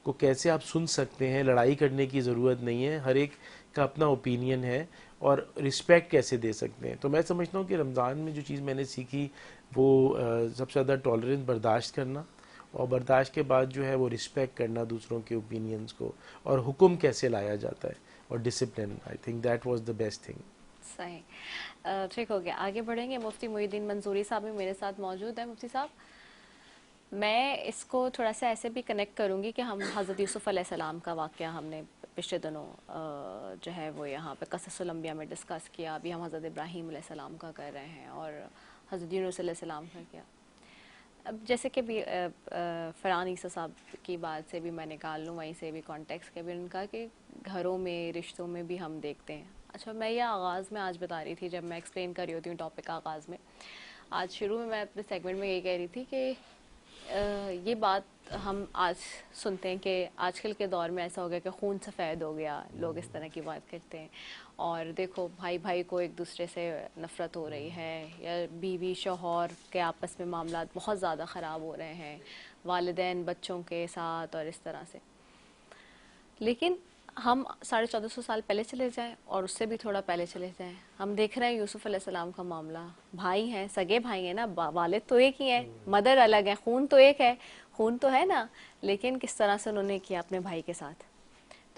को कैसे आप सुन सकते हैं। लड़ाई करने की ज़रूरत नहीं है, हर एक का अपना ओपिनियन है, और रिस्पेक्ट कैसे दे सकते हैं। तो मैं समझता हूँ कि रमज़ान में जो चीज़ मैंने सीखी वो सबसे ज़्यादा टॉलरेंस, बर्दाश्त करना, और बर्दाश्त के बाद जो है वो रिस्पेक्ट करना दूसरों के ओपिनियंस को, और हुक्म कैसे लाया जाता है, और discipline. I think that was the best thing. सही। ठीक हो गया, आगे बढ़ेंगे। मुफ्ती मोहिउद्दीन मंसूरी साहब भी मेरे साथ मौजूद हैं। मुफ्ती साहब, मैं इसको थोड़ा सा ऐसे भी कनेक्ट करूंगी कि हम हज़रत यूसुफ़ अलैहिस्सलाम का वाक़या हमने पिछले दिनों जो है वो यहाँ पे क़ससुल अंबिया में डिस्कस किया। अभी हम हज़रत इब्राहीम अलैहिस्सलाम का कर रहे हैं और हज़रत यूनुस अलैहिस्सलाम का किया। अब जैसे कि भी फरहान ईसा साहब की बात से भी मैं निकाल लूँ, वहीं से भी कॉन्टेक्स्ट के भी उनका कि घरों में, रिश्तों में भी हम देखते हैं। अच्छा, मैं यह आगाज़ में आज बता रही थी, जब मैं एक्सप्लेन कर रही होती हूँ टॉपिक का आगाज़ में, आज शुरू में मैं अपने सेगमेंट में यही कह रही थी कि ये बात हम आज सुनते हैं कि आजकल के दौर में ऐसा हो गया कि खून सफ़ेद हो गया, लोग इस तरह की बात करते हैं। और देखो भाई भाई को एक दूसरे से नफ़रत हो रही है, या बीवी शौहर के आपस में मामलात बहुत ज़्यादा ख़राब हो रहे हैं, वालिदैन बच्चों के साथ, और इस तरह से। लेकिन हम 1450 साल पहले चले जाएं और उससे भी थोड़ा पहले चले जाएं, हम देख रहे हैं यूसुफ अलैहिस्सलाम का मामला। भाई हैं, सगे भाई हैं ना, वालिद तो एक ही है, मदर अलग है, खून तो एक है, खून तो है ना, लेकिन किस तरह से उन्होंने किया अपने भाई के साथ।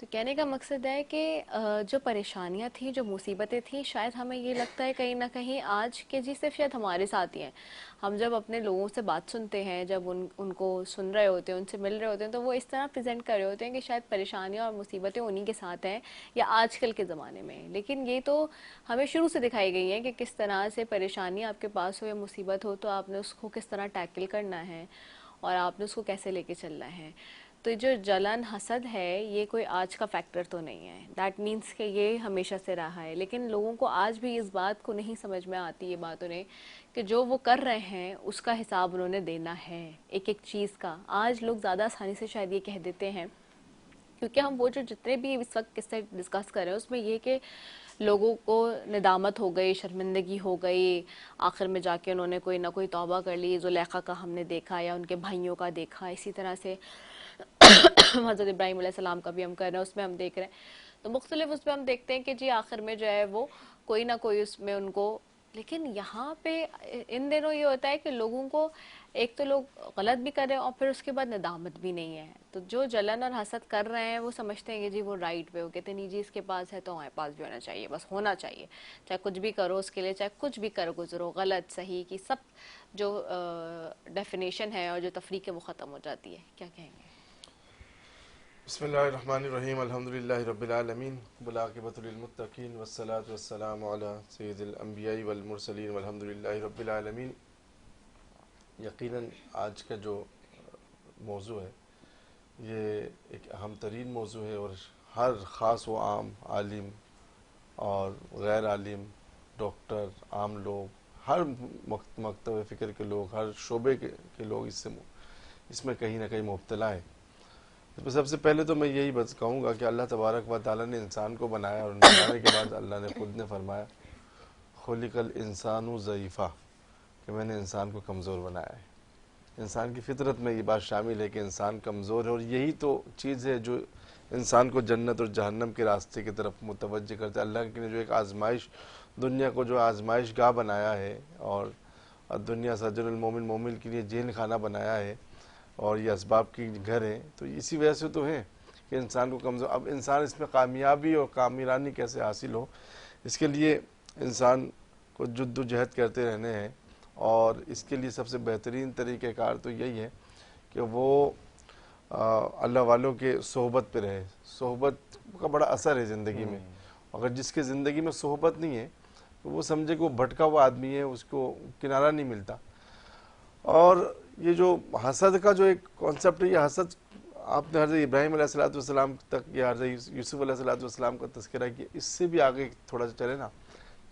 तो कहने का मकसद है कि जो परेशानियां थी, जो मुसीबतें थी, शायद हमें ये लगता है कहीं ना कहीं आज के जी सिर्फ शायद हमारे साथ ही हैं। हम जब अपने लोगों से बात सुनते हैं, जब उनको सुन रहे होते हैं, उनसे मिल रहे होते हैं, तो वो इस तरह प्रेजेंट कर रहे होते हैं कि शायद परेशानियां और मुसीबतें उन्हीं के साथ हैं, या आजकल के ज़माने में। लेकिन ये तो हमें शुरू से दिखाई गई है कि किस तरह से परेशानी आपके पास हो या मुसीबत हो, तो आपने उसको किस तरह टैकल करना है और आपने उसको कैसे लेके चलना है। तो जो जलन, हसद है, ये कोई आज का फैक्टर तो नहीं है। दैट मीन्स कि ये हमेशा से रहा है, लेकिन लोगों को आज भी इस बात को नहीं समझ में आती, ये बात उन्हें, कि जो वो कर रहे हैं उसका हिसाब उन्होंने देना है, एक एक चीज़ का। आज लोग ज़्यादा आसानी से शायद ये कह देते हैं, क्योंकि हम वो जो जितने भी इस वक्त किस्से डिस्कस कर रहे हैं उसमें ये कि लोगों को निदामत हो गई, शर्मिंदगी हो गई, आखिर में जाके उन्होंने कोई ना कोई तौबा कर ली। ज़ुलेखा का हमने देखा, या उनके भाइयों का देखा, इसी तरह से हज़रत इब्राहीम अलैहिस्सलाम का भी हम कर रहे हैं, उसमें हम देख रहे हैं। तो मुख्तलिफ उसमें हम देखते हैं कि जी आखिर में जो है वो कोई ना कोई उसमें उनको। लेकिन यहाँ पे इन दिनों ये होता है कि लोगों को, एक तो लोग गलत भी कर रहे हैं और फिर उसके बाद नदामत भी नहीं है। तो जो जलन और हसद कर रहे हैं वो समझते हैं कि जी वो राइट पे हो, कहते नहीं जी इसके पास है तो हमारे पास भी होना चाहिए, बस होना चाहिए, चाहे कुछ भी करो उसके लिए, चाहे कुछ भी कर गुजरो, गलत सही की सब जो डेफिनेशन है और जो तफरीक है वो ख़त्म हो जाती है। क्या कहेंगे? बिस्मिल्लाहिर्रहमानिर्रहीम, अल्हम्दुलिल्लाहि रब्बिल आलमीन, वल आक़िबतु लिल मुत्तक़ीन, वस्सलातु वस्सलामु अला सय्यिदिल अंबिया'i वल मुरसलीन, वल्हम्दुलिल्लाहि रब्बिल आलमीन। यकीनन आज का जो मौजू है ये एक अहम तरीन मौजू है, और हर ख़ास व आम, आलिम और गैर आलिम, डॉक्टर, आम लोग, हर मकतब फ़िक्र के लोग, हर शोबे के लोग इसमें कहीं ना कहीं मुब्तला है। तो सबसे पहले तो मैं यही बस कहूँगा कि अल्लाह तबारक व तआला ने इंसान को बनाया, और बनाने के बाद अल्लाह ने खुद ने फरमाया खुलिकल इंसानु ज़ईफ़ा, कि मैंने इंसान को कमज़ोर बनाया है। इंसान की फितरत में ये बात शामिल है कि इंसान कमज़ोर है, और यही तो चीज़ है जो इंसान को जन्नत और जहन्नम के रास्ते की तरफ मुतवज्जह करता है। अल्लाह ने जो एक आजमाइश, दुनिया को जो आजमाइश गाह बनाया है, और दुनिया सजनुल मोमिन, मोमिन के लिए जेल खाना बनाया है, और ये असबाब की घर है, तो इसी वजह से तो है कि इंसान को कमज़ोर। अब इंसान इसमें कामयाबी और कामिरानी कैसे हासिल हो, इसके लिए इंसान को जद्दोजहद करते रहने हैं, और इसके लिए सबसे बेहतरीन तरीक़ेकार तो यही है कि वो अल्लाह वालों के सोहबत पे रहे। सोहबत का बड़ा असर है ज़िंदगी में। अगर जिसके ज़िंदगी में सोहबत नहीं है तो वो समझे कि वो भटका हुआ आदमी है, उसको किनारा नहीं मिलता। और ये जो हसद का जो एक कॉन्सेप्ट है, ये हसद आपने हज़रत इब्राहीम अलैहिस्सलाम तक या हज़रत यूसुफ अलैहिस्सलाम का तज़किरा किया, इससे भी आगे थोड़ा सा चले ना,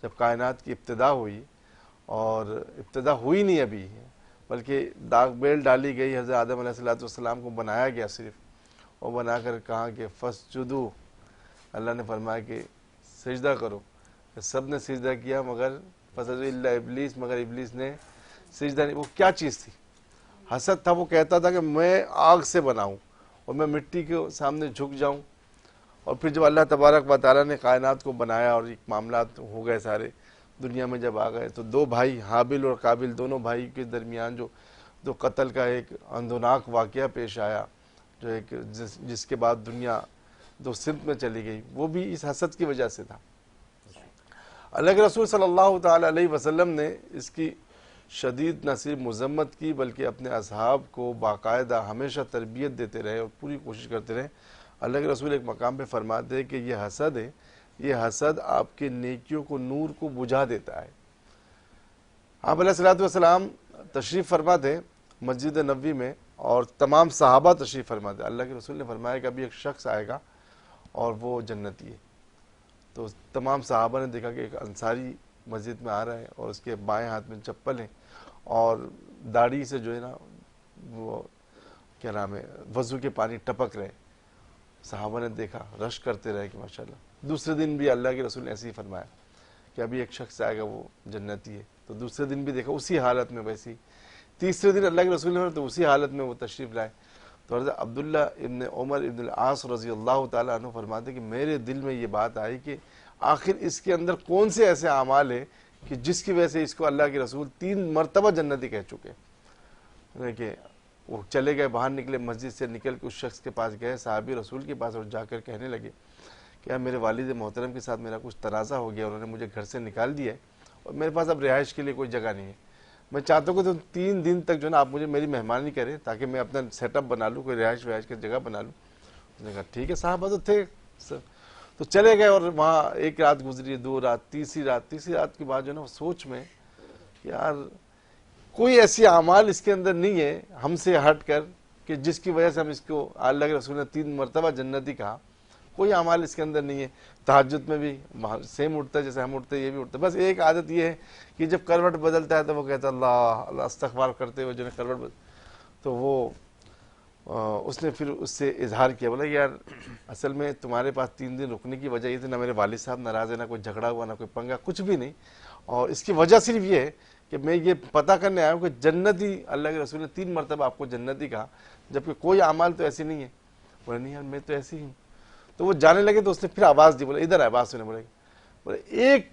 जब कायनात की इब्तिदा हुई, और इब्तिदा हुई नहीं अभी, बल्कि दाग बेल डाली गई, हज़रत आदम अलैहिस्सलाम को बनाया गया सिर्फ, और बनाकर कहा कि फस्जुदू, अल्लाह ने फरमाया कि सजदा करो, सब ने सजदा किया मगर फसजद इल्ला इब्लीस, मगर इब्लीस ने सजदा नहीं। वो क्या चीज़ थी? हसद था। वो कहता था कि मैं आग से बनाऊं और मैं मिट्टी के सामने झुक जाऊं। और फिर जब अल्लाह तबारक व तआला ने कायनात को बनाया और एक मामला हो गए सारे दुनिया में जब आ गए, तो दो भाई हाबिल और काबिल, दोनों भाई के दरमियान जो कत्ल का एक अंदोनाक वाक़या पेश आया, जो एक जिसके बाद दुनिया दो सिमत में चली गई, वो भी इस हसद की वजह से था। अल्लाह के रसूल सल्लल्लाहु ताला अलैहि वसल्लम ने इसकी शदीद न सिर्फ मजम्मत की, बल्कि अपने असहाब को बाकायदा हमेशा तरबियत देते रहे और पूरी कोशिश करते रहे। अल्लाह के रसूल एक मकाम पे फरमाते हैं कि ये हसद है, ये हसद आपके नेकियों को, नूर को बुझा देता है। आप अलैहिस्सलाम तशरीफ़ फरमा थे मस्जिद नबवी में, और तमाम सहाबा तशरीफ़ फरमा थे। अल्लाह के रसूल ने फरमाया कि अभी एक शख्स आएगा और वो जन्नती है। तो तमाम सहाबा ने देखा कि एक अंसारी मस्जिद में आ रहा है और उसके बाएं हाथ में चप्पल है और दाढ़ी से जो है ना वो क्या नाम है वज़ू के पानी टपक रहे। सहाबा ने देखा, रश करते रहे कि माशाल्लाह। दूसरे दिन भी अल्लाह के रसूल ने ऐसे ही फरमाया कि अभी एक शख्स आएगा वो जन्नती है। तो दूसरे दिन भी देखा उसी हालत में वैसी। तीसरे दिन अल्लाह के रसूल ने तो उसी हालत में वो तशरीफ़ लाए। तो हज़रत अब्दुल्ला इब्न उमर इब्न आस रज़ी अल्लाह ताला अन्हु फरमाते कि मेरे दिल में ये बात आई कि आखिर इसके अंदर कौन से ऐसे अमाल है कि जिसकी वजह से इसको अल्लाह के रसूल 3 मरतबा जन्नती कह चुके। देखिए वो चले गए, बाहर निकले, मस्जिद से निकल के उस शख्स के पास गए, साहबी रसूल के पास, और जाकर कहने लगे कि यार मेरे वालिद मोहतरम के साथ मेरा कुछ तनाज़ा हो गया, उन्होंने मुझे घर से निकाल दिया है और मेरे पास अब रिहाइश के लिए कोई जगह नहीं है। मैं चाहता हूँ कि तुम 3 दिन तक जो है ना आप मुझे मेरी मेहमानी करें ताकि मैं अपना सेटअप बना लूँ, कोई रिहाइश वहाइश की जगह बना लूँ। उसने कहा ठीक है। साहबा तो थे सर, तो चले गए और वहाँ एक रात गुजरी, 2 रात, तीसरी रात के बाद जो है ना सोच में यार कोई ऐसी अमाल इसके अंदर नहीं है हमसे हट कर कि जिसकी वजह से हम इसको, अल्लाह के रसूल ने 3 मरतबा जन्नती कहा, कोई अमाल इसके अंदर नहीं है। तहज्जुद में भी सेम उठता है जैसे हम उठते हैं, ये भी उठता है। बस एक आदत ये है कि जब करवट बदलता है तो वो कहता है अल्लाह अल्लाह इस्तग़फ़ार करते हुए जो है करवट तो वो उसने फिर उससे इजहार किया, बोला यार असल में तुम्हारे पास 3 दिन रुकने की वजह ये थी, ना मेरे वालिद साहब नाराज़ है, ना कोई झगड़ा हुआ, ना कोई पंगा, कुछ भी नहीं, और इसकी वजह सिर्फ ये है कि मैं ये पता करने आया हूँ कि जन्नती, अल्लाह के रसूल ने 3 मरतबा आपको जन्नती कहा, जबकि कोई अमाल तो ऐसी नहीं है। बोले नहीं यार मैं तो ऐसी ही हूँ। तो वो जाने लगे तो उसने फिर आवाज़ दी, बोले इधर आए, बात सुने। बोले एक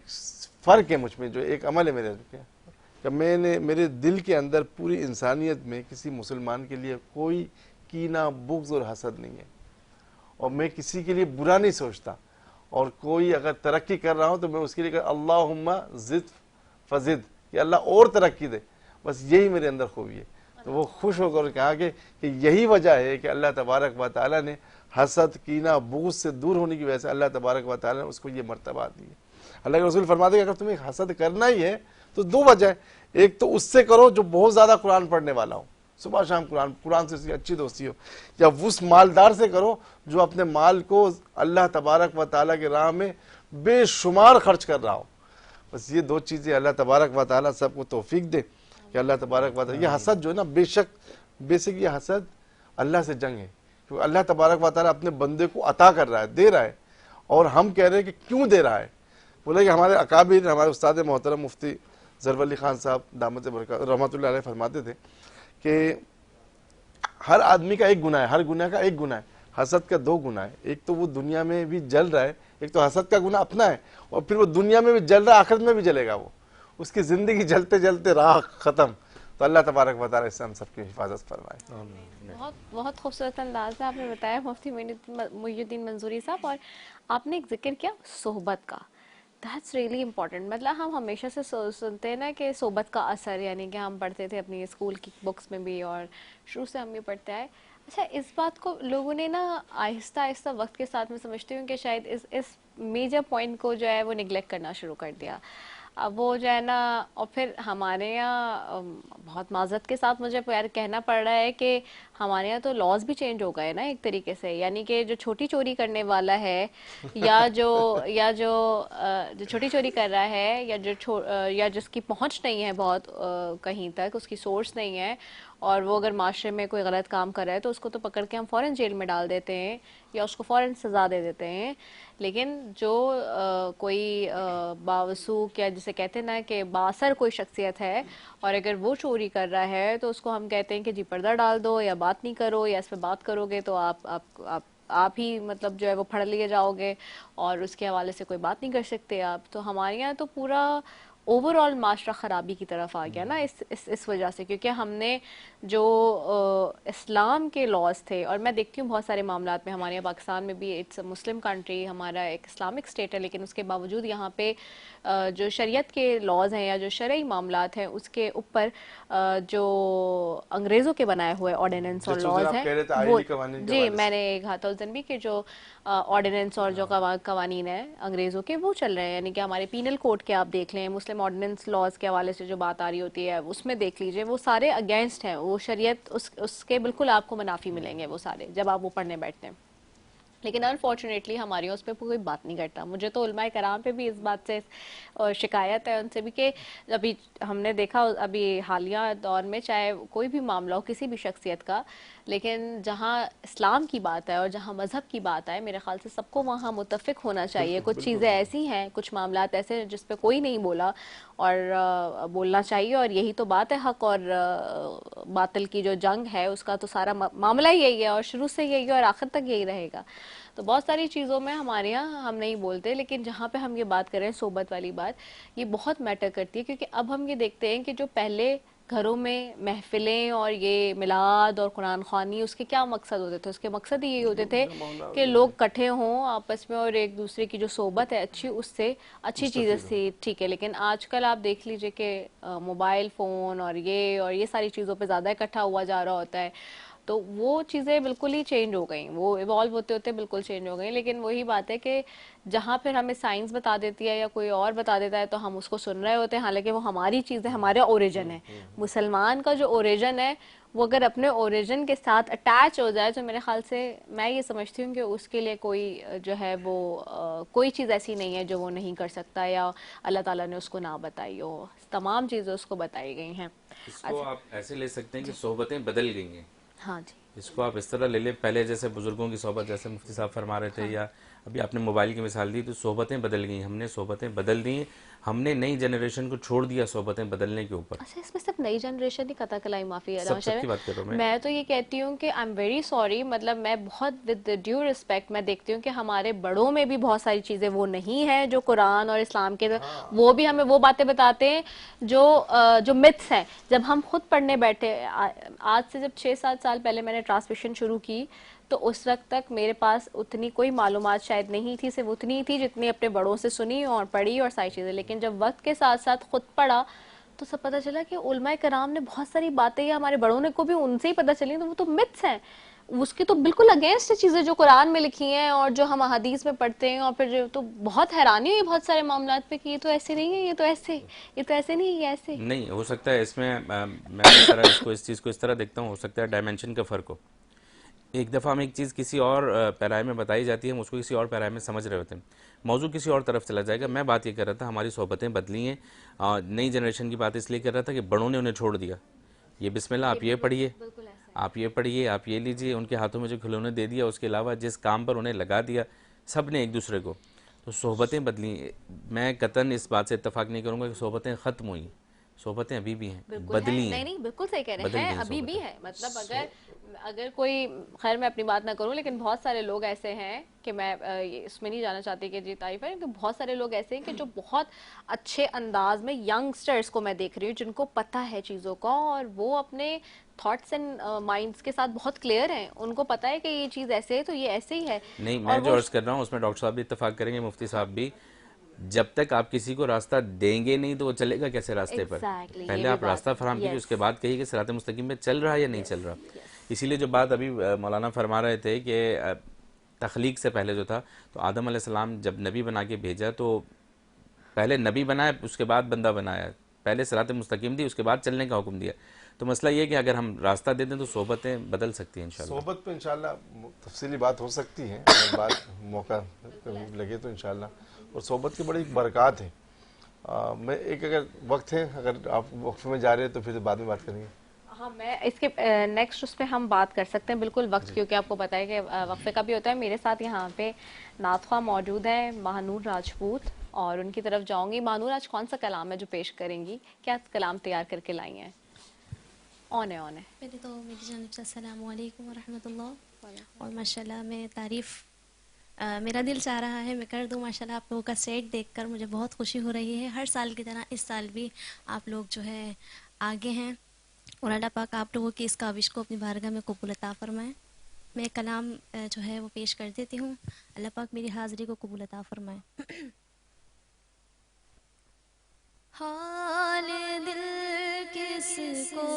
फ़र्क है मुझ में, जो एक अमल है मेरे कि मैंने मेरे दिल के अंदर पूरी इंसानियत में किसी मुसलमान के लिए कोई कीना, बुग़्ज़ और हसद नहीं है, और मैं किसी के लिए बुरा नहीं सोचता, और कोई अगर तरक्की कर रहा हूँ तो मैं उसके लिए अल्लाहुम्मा ज़िद फ़ज़िद, कि अल्लाह और तरक्की दे, बस यही मेरे अंदर खूबी है। तो वो खुश होकर कहा कि यही वजह है कि अल्लाह तबारक व तआला ने हसद, कीना, बुग़्ज़ से दूर होने की वजह से अल्लाह तबारक व तआला ने उसको ये मर्तबा दी है। अल्लाह के रसूल फरमाते हैं अगर तुम्हें हसद करना ही है तो 2 वजह है, एक तो उससे करो जो बहुत ज़्यादा कुरान पढ़ने वाला हो, सुबह शाम कुरान से उसकी अच्छी दोस्ती हो, या उस मालदार से करो जो अपने माल को अल्लाह तबारक व तआला के राह में बेशुमार खर्च कर रहा हो। बस ये 2 चीज़ें अल्लाह तबारक व तआला सबको तौफीक दे कि अल्लाह तबारक व तआला, ये हसद जो है ना बेशक ये हसद अल्लाह से जंग है, क्योंकि अल्लाह तबारक व तआला अपने बंदे को अता कर रहा है, दे रहा है, और हम कह रहे हैं कि क्यों दे रहा है। बोले कि हमारे अकाबिर, हमारे उस्ताद मोहतरम मुफ्ती ज़रवर अली खान साहब दामत बरकत रहमतुल्लाह अलैह फरमाते थे कि हर आदमी का एक गुनाह है, हर गुनाह का एक गुनाह है, हसद का 2 गुनाह है। एक तो वो दुनिया में भी जल रहा है, एक तो हसद का गुनाह अपना है, और फिर वो दुनिया में भी जल रहा है, आखिरत में भी जलेगा, वो उसकी ज़िंदगी जलते जलते राह ख़त्म। तो अल्लाह तबारक व तआला इससे हम सबकी हिफाजत फरमाए। बहुत बहुत खूबसूरत अंदाज में आपने बताया मुफ्ती मुईनुद्दीन मंसूरी साहब, और आपने एक जिक्र किया सोहबत का, दैट्स रियली इम्पॉर्टेंट। मतलब हम हमेशा से सुनते हैं ना कि सोहबत का असर, यानी कि हम पढ़ते थे अपनी स्कूल की बुक्स में भी, और शुरू से हम ये पढ़ते आए। अच्छा, इस बात को लोगों ने ना आहिस्ता आहिस्ता वक्त के साथ में समझती हूँ कि शायद इस मेजर पॉइंट को जो है वो निगलेक्ट करना शुरू कर दिया। अब वो जो है ना, और फिर हमारे यहाँ बहुत माजरत के साथ मुझे यार कहना पड़ रहा है कि हमारे यहाँ तो लॉज भी चेंज हो गए ना एक तरीके से, यानी कि जो छोटी चोरी करने वाला है जो छोटी चोरी कर रहा है, या जिसकी पहुंच नहीं है बहुत कहीं तक, उसकी सोर्स नहीं है, और वो अगर माशरे में कोई गलत काम कर रहा है तो उसको तो पकड़ के हम फ़ौरन जेल में डाल देते हैं या उसको फ़ौरन सज़ा दे देते हैं। लेकिन जो कोई बावसूख, या जिसे कहते हैं ना कि बासर कोई शख्सियत है, और अगर वो चोरी कर रहा है तो उसको हम कहते हैं कि जी पर्दा डाल दो या बात नहीं करो, या इस पर बात करोगे तो आप ही मतलब जो है वो फड़ लिए जाओगे और उसके हवाले से कोई बात नहीं कर सकते आप। तो हमारे यहाँ तो पूरा ओवरऑल माशरा ख़राबी की तरफ आ गया ना इस वजह से, क्योंकि हमने जो इस्लाम के लॉज थे, और मैं देखती हूँ बहुत सारे मामलात में हमारे यहाँ पाकिस्तान में भी, इट्स अ मुस्लिम कंट्री, हमारा एक इस्लामिक स्टेट है, लेकिन उसके बावजूद यहाँ पे जो शरीयत के लॉज हैं या जो शरई मामलात हैं उसके ऊपर जो अंग्रेज़ों के बनाए हुए ऑर्डिनेंस और लॉज हैं वो, जी मैंने कहा था उस दिन भी कि जो ऑर्डिनेंस और जो कवानीन है अंग्रेज़ों के वो चल रहे हैं, यानी कि हमारे पीनल कोड के आप देख लें, मुस्लिम ऑर्डिनेंस लॉज के हवाले से जो बात आ रही होती है उसमें देख लीजिए, वो सारे अगेंस्ट हैं, वो शरीयत उसके बिल्कुल आपको मुनाफी मिलेंगे वो सारे जब आप वो पढ़ने बैठते हैं। लेकिन अनफॉर्चुनेटली हमारे यहाँ उस पर कोई बात नहीं करता। मुझे तो उलमाए कराम पे भी इस बात से शिकायत है उनसे भी कि अभी हमने देखा अभी हालिया दौर में, चाहे कोई भी मामला हो किसी भी शख्सियत का, लेकिन जहाँ इस्लाम की बात है और जहाँ मज़हब की बात है, मेरे ख्याल से सबको वहाँ मुत्तफ़िक होना चाहिए। कुछ चीज़ें ऐसी हैं, कुछ मामलात ऐसे हैं जिस पे कोई नहीं बोला और बोलना चाहिए, और यही तो बात है। हक़ और बातिल की जो जंग है उसका तो सारा मामला ही यही है, और शुरू से यही है और आखिर तक यही रहेगा। तो बहुत सारी चीज़ों में हमारे यहाँ हम नहीं बोलते, लेकिन जहाँ पे हम ये बात करें सोबत वाली बात, ये बहुत मैटर करती है, क्योंकि अब हम ये देखते हैं कि जो पहले घरों में महफिलें और ये मिलाद और कुरान ख़वानी, उसके क्या मकसद होते थे? उसके मकसद ये होते थे कि लोग इकट्ठे हों आपस में और एक दूसरे की जो सोबत है अच्छी, उससे अच्छी चीज़ें से ठीक है। लेकिन आजकल आप देख लीजिए कि मोबाइल फ़ोन और ये सारी चीज़ों पे ज़्यादा इकट्ठा हुआ जा रहा होता है, तो वो चीज़ें बिल्कुल ही चेंज हो गई, वो इवॉल्व होते होते बिल्कुल चेंज हो गई। लेकिन वही बात है कि जहाँ फिर हमें साइंस बता देती है या कोई और बता देता है तो हम उसको सुन रहे होते हैं, हालांकि वो हमारी चीज़ है, हमारा ओरिजिन है। मुसलमान का जो ओरिजिन है वो अगर अपने ओरिजिन के साथ अटैच हो जाए तो मेरे ख्याल से मैं ये समझती हूँ कि उसके लिए कोई जो है वो कोई चीज़ ऐसी नहीं है जो वो नहीं कर सकता या अल्लाह ताला ने उसको ना बताई हो। तमाम चीज़ें उसको बताई गई हैं। इसको आप ऐसे ले सकते हैं कि सोहबतें बदल गई हैं। हाँ जी, इसको आप इस तरह ले लें, पहले जैसे बुजुर्गों की सोहबत, जैसे मुफ्ती साहब फरमा रहे थे, या अभी आपने मोबाइल की मिसाल दी, तो सोहबतें बदल गई, हमने सोहबतें बदल दी, हमने नई जनरेशन को छोड़ दिया सोहबतें बदलने के ऊपर। अच्छा इसमें सिर्फ नई जनरेशन ही कता कलाई माफी है सबकी बात कर रहा हूँ मैं तो ये कहती हूँ कि आई एम वेरी सॉरी, मतलब मैं बहुत विद ड्यू रिस्पेक्ट मैं देखती हूँ कि हमारे बड़ों में भी बहुत सारी चीज़ें वो नहीं है जो कुरान और इस्लाम के, वो भी हमें वो बातें बताते हैं जो मिथ्स हैं। जब हम खुद पढ़ने बैठे, आज से जब 6-7 साल पहले मैंने ट्रांसमिशन शुरू की तो उस वक्त तक मेरे पास उतनी कोई मालूमात शायद नहीं थी, सिर्फ उतनी ही थी जितनी अपने बड़ों से सुनी और पढ़ी और सारी चीज़ें। लेकिन जब वक्त के साथ साथ खुद पढ़ा तो सब पता चला कि उलमाए कराम ने बहुत सारी बातें, या हमारे बड़ों ने को भी उनसे ही पता चली, तो वो तो मिथ्स हैं, उसके तो बिल्कुल अगेंस्ट चीज़ें जो कुरान में लिखी हैं और जो हम हदीस में पढ़ते हैं। और फिर जो तो बहुत हैरानी हुई बहुत सारे मामलात पे कि ये तो ऐसे नहीं है, ये तो ऐसे नहीं, ये ऐसे नहीं हो सकता है। इसमें मैं इस चीज़ को इस तरह देखता हूँ, हो सकता है डायमेंशन का फ़र्क हो। एक दफ़ा हमें एक चीज़ किसी और पैराए में बताई जाती है, हम उसको किसी और पैराए में समझ रहे होते हैं, मौजू किसी और तरफ चला जाएगा। मैं बात ये कर रहा था हमारी सोहबतें बदली हैं, नई जनरेशन की बात इसलिए कर रहा था कि बड़ों ने उन्हें छोड़ दिया, ये बिस्मिल्लाह आप ये पढ़िए, आप ये पढ़िए, आप ये लीजिए, उनके हाथों में जो खिलौने दे दिया, उसके अलावा जिस काम पर उन्हें लगा दिया सब ने एक दूसरे को, तो सोहबतें बदली। मैं कतन इस बात से इत्तफाक नहीं करूँगा कि सोहबतें ख़त्म हुई, सोहबतें अभी भी हैं, बदली हैं। नहीं बिल्कुल सही कह रहे हैं, अभी भी है। मतलब अगर कोई, खैर मैं अपनी बात ना करूं, लेकिन बहुत सारे लोग ऐसे हैं कि मैं इसमें नहीं जाना चाहती कि जी तारीफ है, कि बहुत सारे लोग ऐसे हैं कि जो बहुत अच्छे अंदाज में, यंगस्टर्स को मैं देख रही हूँ जिनको पता है चीज़ों का और वो अपने थॉट्स एंड माइंड्स के साथ बहुत क्लियर हैं, उनको पता है कि ये चीज़ ऐसे है तो ये ऐसे ही है। नहीं, मैं जो अर्ज कर रहा हूँ उसमें डॉक्टर साहब भी इत्तफाक करेंगे, मुफ्ती साहब भी, जब तक आप किसी को रास्ता देंगे नहीं तो वो चलेगा कैसे रास्ते पर? पहले आप रास्ता फराहम कीजिए, उसके बाद कहिए कि सिरात मुस्तकीम में चल रहा है या नहीं चल रहा। इसीलिए जो बात अभी मौलाना फरमा रहे थे कि तख्लीक से पहले जो था, तो आदम अलैहिस्सलाम जब नबी बना के भेजा तो पहले नबी बनाया, उसके बाद बंदा बनाया। पहले सिरात मुस्तकीम दी, उसके बाद चलने का हुक्म दिया। तो मसला ये है कि अगर हम रास्ता दे दें तो सोहबतें बदल सकती हैं इंशाल्लाह। सोहबत पे इंशाल्लाह तफसीली बात हो सकती है, अगर बात मौका लगे तो इंशाल्लाह। और सोहबत की बड़ी बरक़ात है। मैं एक, अगर वक्त है, अगर आप वक्फ़े में जा रहे हैं तो फिर बाद में बात करेंगे। हाँ, मैं इसके नेक्स्ट उस पर हम बात कर सकते हैं बिल्कुल वक्त, क्योंकि आपको पता है कि वक्फे का भी होता है। मेरे साथ यहाँ पे नातख़्वा मौजूद है महानूर राजपूत, और उनकी तरफ जाऊंगी। महानूर, आज कौन सा कलाम है जो पेश करेंगी? क्या कलाम तैयार करके लाई हैं? ऑन है। पहले तो मेरी जानिब से अस्सलामु अलैकुम व रहमतुल्लाह। और माशाल्लाह मैं तारीफ़ मेरा दिल चाह रहा है मैं कर दूं। माशाल्लाह आप लोगों का सेट देखकर मुझे बहुत खुशी हो रही है। हर साल की तरह इस साल भी आप लोग जो है आगे हैं, और अल्लाह पाक आप लोगों की इस काविश को अपनी बारगाह में कबूल अता फरमाए। मैं कलाम जो है वो पेश कर देती हूँ। अल्लाह पाक मेरी हाज़िरी को कबूल अता फरमाए। हाल दिल किसको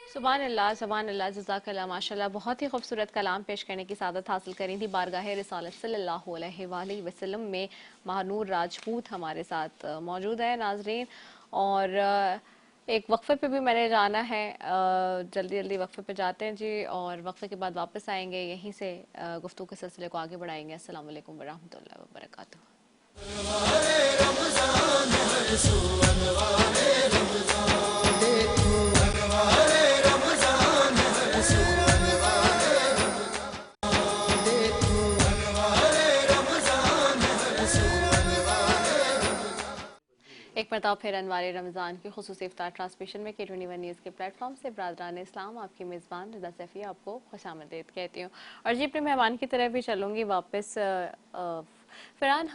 सुभान अल्लाह, सुभान अल्लाह, जज़ाकल्लाह। माशाल्लाह बहुत ही खूबसूरत कलाम पेश करने की सादत हासिल करी थी। बारगाह रिसालत सल्लल्लाहु अलैहि वसल्लम में महानूर राजपूत हमारे साथ मौजूद है नाजरीन। और एक वक्फे पे भी मैंने जाना है, जल्दी जल्दी वक्फे पे जाते हैं जी, और वक्फे के बाद वापस आएंगे, यहीं से गुफ्तगू के सिलसिले को आगे बढ़ाएंगे। अस्सलाम वालेकुम वरहमतुल्लाहि वबरकातुहू। एक मरतबा फिर अनवार रमज़ान की खुसूसी इफ्तार ट्रांसमिशन में K21 न्यूज़ के प्लेटफॉर्म से बरादरान इस्लाम आपकी मेज़बान रिदा सैफ़ी आपको खुशामदीद कहती हूँ। और जी अपने मेहमान की तरह भी चलूँगी वापस। फ़रहान,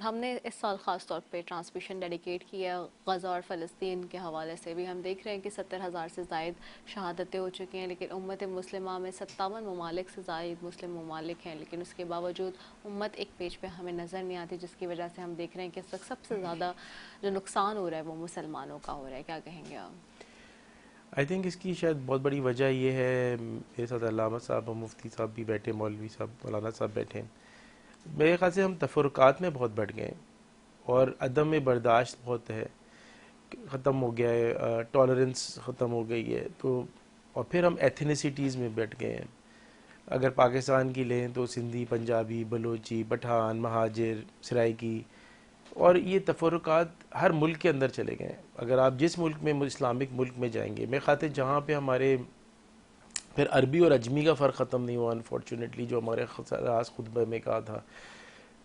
हमने इस साल ख़ास तौर पे ट्रांसमिशन डेडिकेट किया गज़ा और फ़लस्तीन के हवाले से भी। हम देख रहे हैं कि 70,000 से ज़ायद शहादतें हो चुकी हैं, लेकिन उम्मत मुस्लिमा में 57 ममालिक से ज़ायद मुस्लिम ममालिक हैं, लेकिन उसके बावजूद उम्मत एक पेज पे हमें नज़र नहीं आती, जिसकी वजह से हम देख रहे हैं कि इस वक्त सबसे ज़्यादा जो नुकसान हो रहा है वो मुसलमानों का हो रहा है। क्या कहेंगे आप? आई थिंक इसकी शायद बहुत बड़ी वजह ये है, मेरे साथ अल्लामा साहब और मुफ्ती साहब भी बैठे, मौलवी साहब, मौलाना साहब बैठे हैं। मेरे ख्याल से हम तफरुकात में बहुत बढ़ गए हैं और अदम में बर्दाश्त बहुत है, ख़त्म हो गया है, टॉलरेंस ख़त्म हो गई है। तो और फिर हम एथनिसिटीज़ में बैठ गए हैं। अगर पाकिस्तान की लें तो सिंधी, पंजाबी, बलोची, पठान, महाजिर, सराइकी, और ये तफरुकात हर मुल्क के अंदर चले गए हैं। अगर आप जिस मुल्क में, इस्लामिक मुल्क में जाएंगे, मैं खाते जहाँ पे हमारे फिर अरबी और अजमी का फ़र्क ख़त्म नहीं हुआ अनफॉर्चुनेटली, जो हमारे ख़ास खुतबे में कहा था।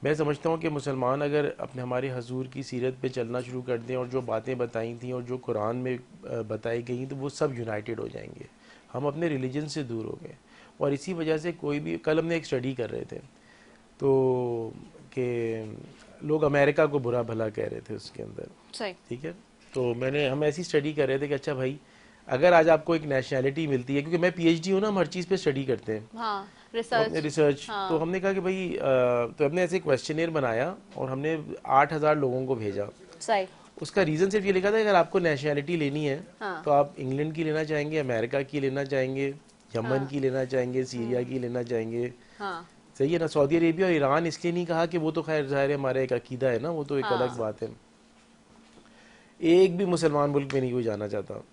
मैं समझता हूँ कि मुसलमान अगर अपने हमारे हजूर की सीरत पे चलना शुरू कर दें और जो बातें बताई थी और जो कुरान में बताई गई, तो वो सब यूनाइटेड हो जाएंगे। हम अपने रिलीजन से दूर हो गए और इसी वजह से कोई भी, कल हमने एक स्टडी कर रहे थे तो कि लोग अमेरिका को बुरा भला कह रहे थे उसके अंदर, सही, ठीक है। तो हम ऐसी स्टडी कर रहे थे कि अच्छा भाई, अगर आज आपको एक नेशनैलिटी मिलती है, क्योंकि मैं पीएचडी हूँ ना, हम हर चीज़ पे स्टडी करते हैं, हाँ, रिसर्च। हाँ। तो हमने कहा कि भाई तो हमने ऐसे क्वेश्चनियर बनाया और हमने 8,000 लोगों को भेजा। सही, उसका रीज़न सिर्फ ये लिखा था, अगर आपको नेशनैलिटी लेनी है हाँ। तो आप इंग्लैंड की लेना चाहेंगे, अमेरिका की लेना चाहेंगे, यमन की लेना चाहेंगे, सीरिया की लेना चाहेंगे, हाँ, सही है ना। सऊदी अरेबिया और ईरान इसलिए नहीं कहा कि वो तो खैर ज़ाहिर है हमारा एक अकीदा है ना, वो तो एक हाँ। अलग बात है। एक भी मुसलमान मुल्क में नहीं कोई जाना चाहता।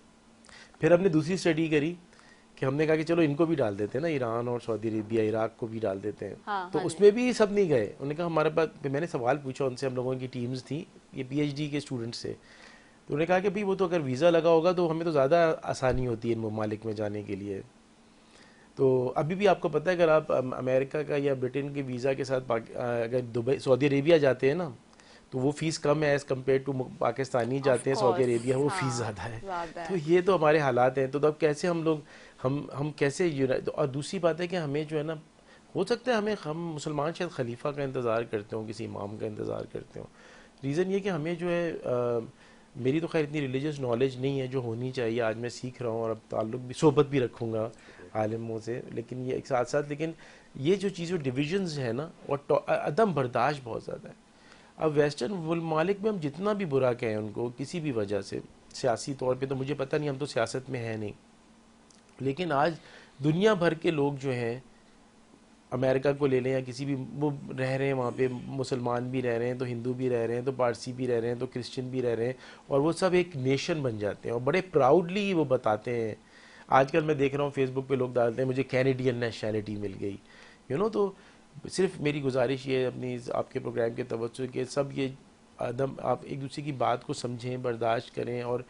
फिर हमने दूसरी स्टडी करी कि हमने कहा कि चलो इनको भी डाल देते हैं ना, ईरान और सऊदी अरेबिया, इराक को भी डाल देते हैं। हाँ, तो हाँ उसमें भी सब नहीं गए। उन्होंने कहा हमारे पास, मैंने सवाल पूछा उनसे, हम लोगों की टीम्स थी, ये पीएचडी के स्टूडेंट्स से, तो उन्होंने कहा कि भाई वो तो अगर वीज़ा लगा होगा तो हमें तो ज़्यादा आसानी होती है इन ममालिक में जाने के लिए। तो अभी भी आपको पता है, अगर आप अमेरिका का या ब्रिटेन के वीज़ा के साथ अगर दुबई, सऊदी अरेबिया जाते हैं ना, तो वो फ़ीस कम है एज़ कम्पेयर टू पाकिस्तानी जाते हैं सऊदी अरेबिया, वो फ़ीस ज़्यादा है। तो ये तो हमारे हालात हैं। तो अब कैसे हम लोग हम कैसे और दूसरी बात है कि हमें जो है ना, हो सकता है हम मुसलमान शायद खलीफा का इंतज़ार करते हो, किसी इमाम का इंतज़ार करते हो। रीज़न ये कि हमें जो है मेरी तो खैर इतनी रिलीजियस नॉलेज नहीं है जो होनी चाहिए। आज मैं सीख रहा हूँ और अब ताल्लुक़ भी, सोबत भी रखूँगा आलिमों से, लेकिन ये एक साथ साथ, लेकिन ये जो चीज़ें डिविजन्स है ना, और अदम बर्दाश्त बहुत ज़्यादा है। अब वेस्टर्न ममालिक में हम जितना भी बुरा कहें उनको किसी भी वजह से, सियासी तौर पे तो मुझे पता नहीं, हम तो सियासत में हैं नहीं, लेकिन आज दुनिया भर के लोग जो हैं, अमेरिका को ले लें या किसी भी, वो रह रहे हैं वहाँ पे, मुसलमान भी रह रहे हैं तो हिंदू भी रह रहे हैं तो पारसी भी रह रहे हैं तो क्रिश्चियन भी रह रहे हैं, और वो सब एक नेशन बन जाते हैं और बड़े प्राउडली वो बताते हैं। आजकल मैं देख रहा हूँ फेसबुक पे लोग डालते हैं मुझे कैनेडियन नेशनैलिटी मिल गई, तो सिर्फ मेरी गुजारिश ये अपनी आपके प्रोग्राम के तवज्जो के सब ये आदम, आप एक दूसरे की बात को समझें, बर्दाश्त करें और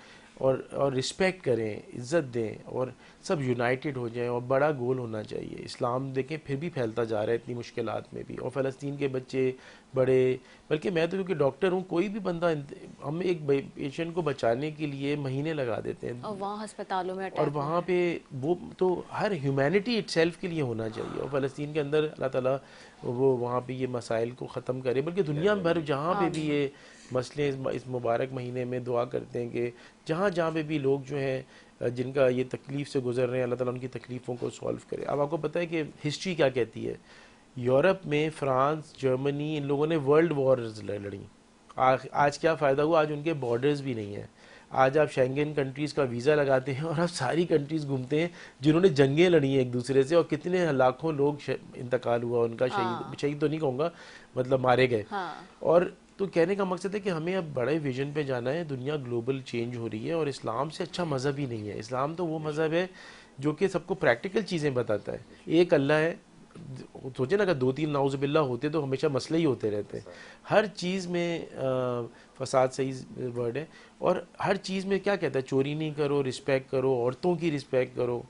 रिस्पेक्ट करें, इज़्ज़त दें और सब यूनाइटेड हो जाएं। और बड़ा गोल होना चाहिए। इस्लाम देखें फिर भी फैलता जा रहा है इतनी मुश्किलात में भी, और फ़लस्तीन के बच्चे बड़े, बल्कि मैं तो क्योंकि डॉक्टर हूँ, कोई भी बंदा, हम एक पेशेंट को बचाने के लिए महीने लगा देते हैं, और वहाँ अस्पतालों में और वहाँ पे वो तो हर ह्यूमैनिटी इटसेल्फ के लिए होना चाहिए। और फ़लस्तीन के अंदर अल्लाह ताला वो वहाँ पे ये मसाइल को ख़त्म करे, बल्कि दुनिया भर जहाँ पे भी ये मसले इस मुबारक महीने में दुआ करते हैं कि जहाँ जहाँ पे भी लोग जो हैं जिनका ये तकलीफ़ से गुजर रहे हैं, अल्लाह ताला उनकी तकलीफ़ों को सॉल्व करे। अब आपको पता है कि हिस्ट्री क्या कहती है, यूरोप में फ्रांस, जर्मनी, इन लोगों ने वर्ल्ड वॉर्स लड़ी। आज क्या फ़ायदा हुआ, आज उनके बॉर्डर्स भी नहीं हैं। आज आप शेंगन कंट्रीज़ का वीज़ा लगाते हैं और आप सारी कंट्रीज़ घूमते हैं जिन्होंने जंगें लड़ी हैं एक दूसरे से, और कितने लाखों लोग इंतकाल हुआ उनका, शहीद तो नहीं कहूँगा, मतलब मारे गए। और तो कहने का मकसद है कि हमें अब बड़े विजन पे जाना है। दुनिया ग्लोबल चेंज हो रही है और इस्लाम से अच्छा मज़हब ही नहीं है। इस्लाम तो वो मज़हब है जो कि सबको प्रैक्टिकल चीज़ें बताता है। एक अल्लाह है, सोचे ना, अगर 2-3 नाउज़ुबिल्लाह होते तो हमेशा मसले ही होते रहते। हर चीज़ में फसाद सही वर्ड है, और हर चीज़ में क्या कहता है, चोरी नहीं करो, रिस्पेक्ट करो, औरतों की रिस्पेक्ट करो,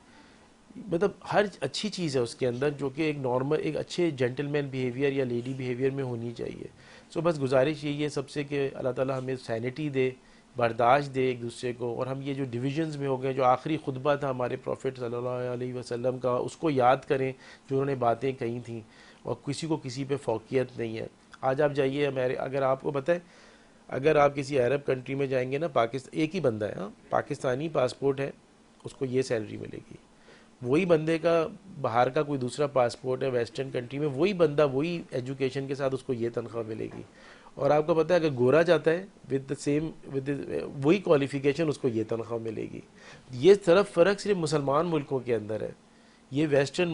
मतलब हर अच्छी चीज़ है उसके अंदर जो कि एक नॉर्मल, एक अच्छे जेंटलमैन बिहेवियर या लेडी बिहेवियर में होनी चाहिए। सो बस गुजारिश यही है सबसे कि अल्लाह ताला हमें सैनिटी दे, बर्दाश्त दे एक दूसरे को, और हम ये जो डिविजन्स में हो गए, जो आखिरी खुतबा था हमारे प्रॉफिट सल्लल्लाहु अलैहि वसल्लम का, उसको याद करें जो उन्होंने बातें कही थी, और किसी को किसी पे फौकियत नहीं है। आज आप जाइए अगर आपको बताएं, अगर आप किसी अरब कंट्री में जाएंगे ना, पाकिस्तान एक ही बंदा है, हाँ, पाकिस्तानी पासपोर्ट है, उसको ये सैलरी मिलेगी। वही बंदे का बाहर का कोई दूसरा पासपोर्ट है वेस्टर्न कंट्री में, वही बंदा वही एजुकेशन के साथ उसको ये तनख्वाह मिलेगी। और आपको पता है अगर गोरा जाता है विद वही क्वालिफिकेशन उसको ये तनख्वाह मिलेगी। ये तरफ फ़र्क सिर्फ मुसलमान मुल्कों के अंदर है, ये वेस्टर्न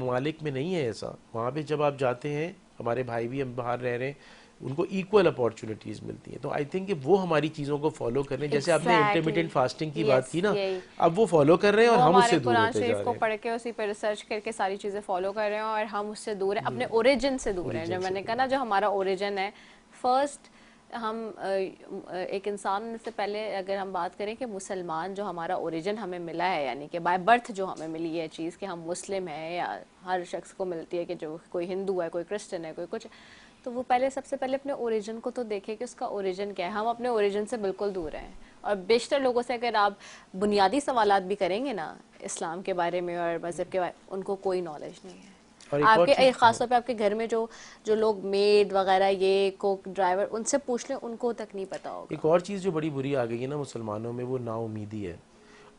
ममालिक में नहीं है ऐसा। वहाँ पे जब आप जाते हैं, हमारे भाई भी हम बाहर रह रहे हैं, उनको इक्वल अपॉर्चुनिटीज़ मिलती हैं। तो आई थिंक कि वो हमारी चीज़ों को फॉलो कर रहे हैं। जैसे आपने इंटरमीडिएट फास्टिंग की बात की ना, अब वो फॉलो कर रहे हैं और हम उससे दूर होते जा रहे को हैं। पढ़ के उसी पर रिसर्च करके सारी चीज़ें फॉलो कर रहे हैं और हम उससे दूर हैं, अपने ओरिजिन से दूर हैं। जो मैंने कहा ना, जो हमारा ओरिजिन है, फर्स्ट हम एक इंसान से पहले अगर हम बात करें कि मुसलमान जो हमारा ओरिजिन हमें मिला है, यानी कि बाय बर्थ जो हमें मिली है चीज़ कि हम मुस्लिम हैं, या हर शख्स को मिलती है कि जो कोई हिंदू है, कोई क्रिश्चियन है, कोई कुछ, तो वो सबसे पहले अपने ओरिजिन को तो देखे कि उसका ओरिजिन क्या है। हम अपने ओरिजिन से बिल्कुल दूर हैं, और बेशतर लोगों से अगर आप बुनियादी सवालात भी करेंगे ना इस्लाम के बारे में और मज़हब के बारे में, उनको कोई नॉलेज नहीं है। और आपके खासतौर पे आपके घर में जो लोग मेड वगैरह, ये कुक ड्राइवर, उनसे पूछ लें, उनको तक नहीं पता होगा। एक और चीज़ जो बड़ी बुरी आ गई है ना मुसलमानों में, वो नाउमीदी है।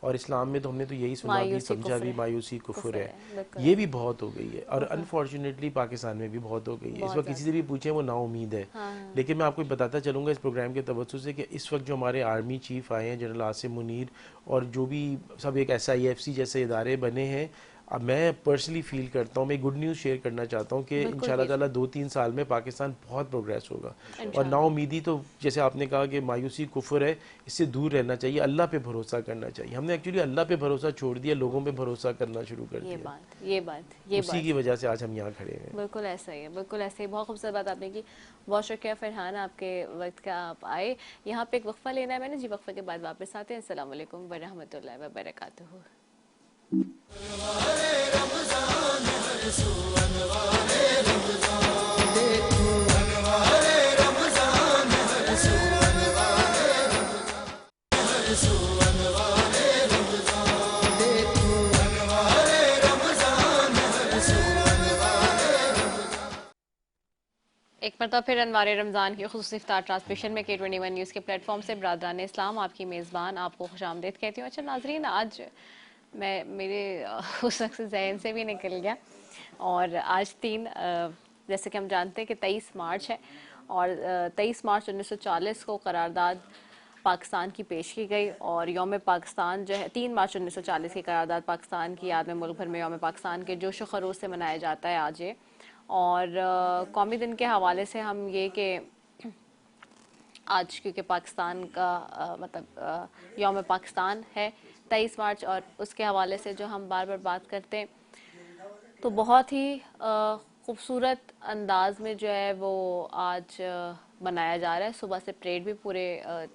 और इस्लाम में तो हमने तो यही सुना भी, समझा भी, मायूसी कुफर है, ये भी बहुत हो गई है। और अनफॉर्चुनेटली पाकिस्तान में भी बहुत हो गई है। इस वक्त किसी से भी पूछें वो नाउमीद है। लेकिन मैं आपको बताता चलूँगा इस प्रोग्राम के तवज्जो से कि इस वक्त जो हमारे आर्मी चीफ आए हैं, जनरल आसिम मुनीर, और जो भी सब एक SIFC जैसे इदारे बने हैं, अब मैं पर्सनली फील करता हूँ, मैं गुड न्यूज़ शेयर करना चाहता हूँ कि इंशाल्लाह ताला 2-3 साल में पाकिस्तान बहुत प्रोग्रेस होगा। और नाउमीदी तो जैसे आपने कहा कि मायूसी कुफर है, इससे दूर रहना चाहिए, अल्लाह पे भरोसा करना चाहिए। हमने एक्चुअली अल्लाह पे भरोसा छोड़ दिया, लोगों पे भरोसा करना शुरू कर दिया। ये उसी की वजह से आज हम यहाँ खड़े हैं। बिल्कुल ऐसा ही है, बिल्कुल ऐसे ही। बहुत खूबसूरत बात आपने की, बहुत शुक्रिया फरहान, आपके वक्त का आप आए। यहाँ पे एक वक्फा लेना है मैंने जी, वक्फे के बाद वापस आते हैं। अस्सलाम वालेकुम व रहमतुल्लाहि व बरकातुहू। एक मरतबा फिर अनवारे रमज़ान की खुसूसी इफ्तार ट्रांसमिशन में K21 न्यूज़ के प्लेटफॉर्म से बरादरान इस्लाम, आपकी मेज़बान, आपको खुशामदीद कहती हूँ। अच्छा नाजरीन, आज मेरे उस वक्त जहन से भी निकल गया, और आज जैसे कि हम जानते हैं कि 23 मार्च है, और 23 मार्च 1940 को करारदाद पाकिस्तान की पेश की गई, और यौम पाकिस्तान जो है 3 मार्च 1940 की करारदाद पाकिस्तान की याद में मुल्क भर में यौम पाकिस्तान के जोश व खरोश से मनाया जाता है आज ये। और कौमी दिन के हवाले से हम ये कि आज क्योंकि पाकिस्तान का यौम पाकिस्तान है 23 मार्च, और उसके हवाले से जो हम बार बार बात करते हैं, तो बहुत ही खूबसूरत अंदाज में जो है वो आज मनाया जा रहा है। सुबह से परेड भी पूरे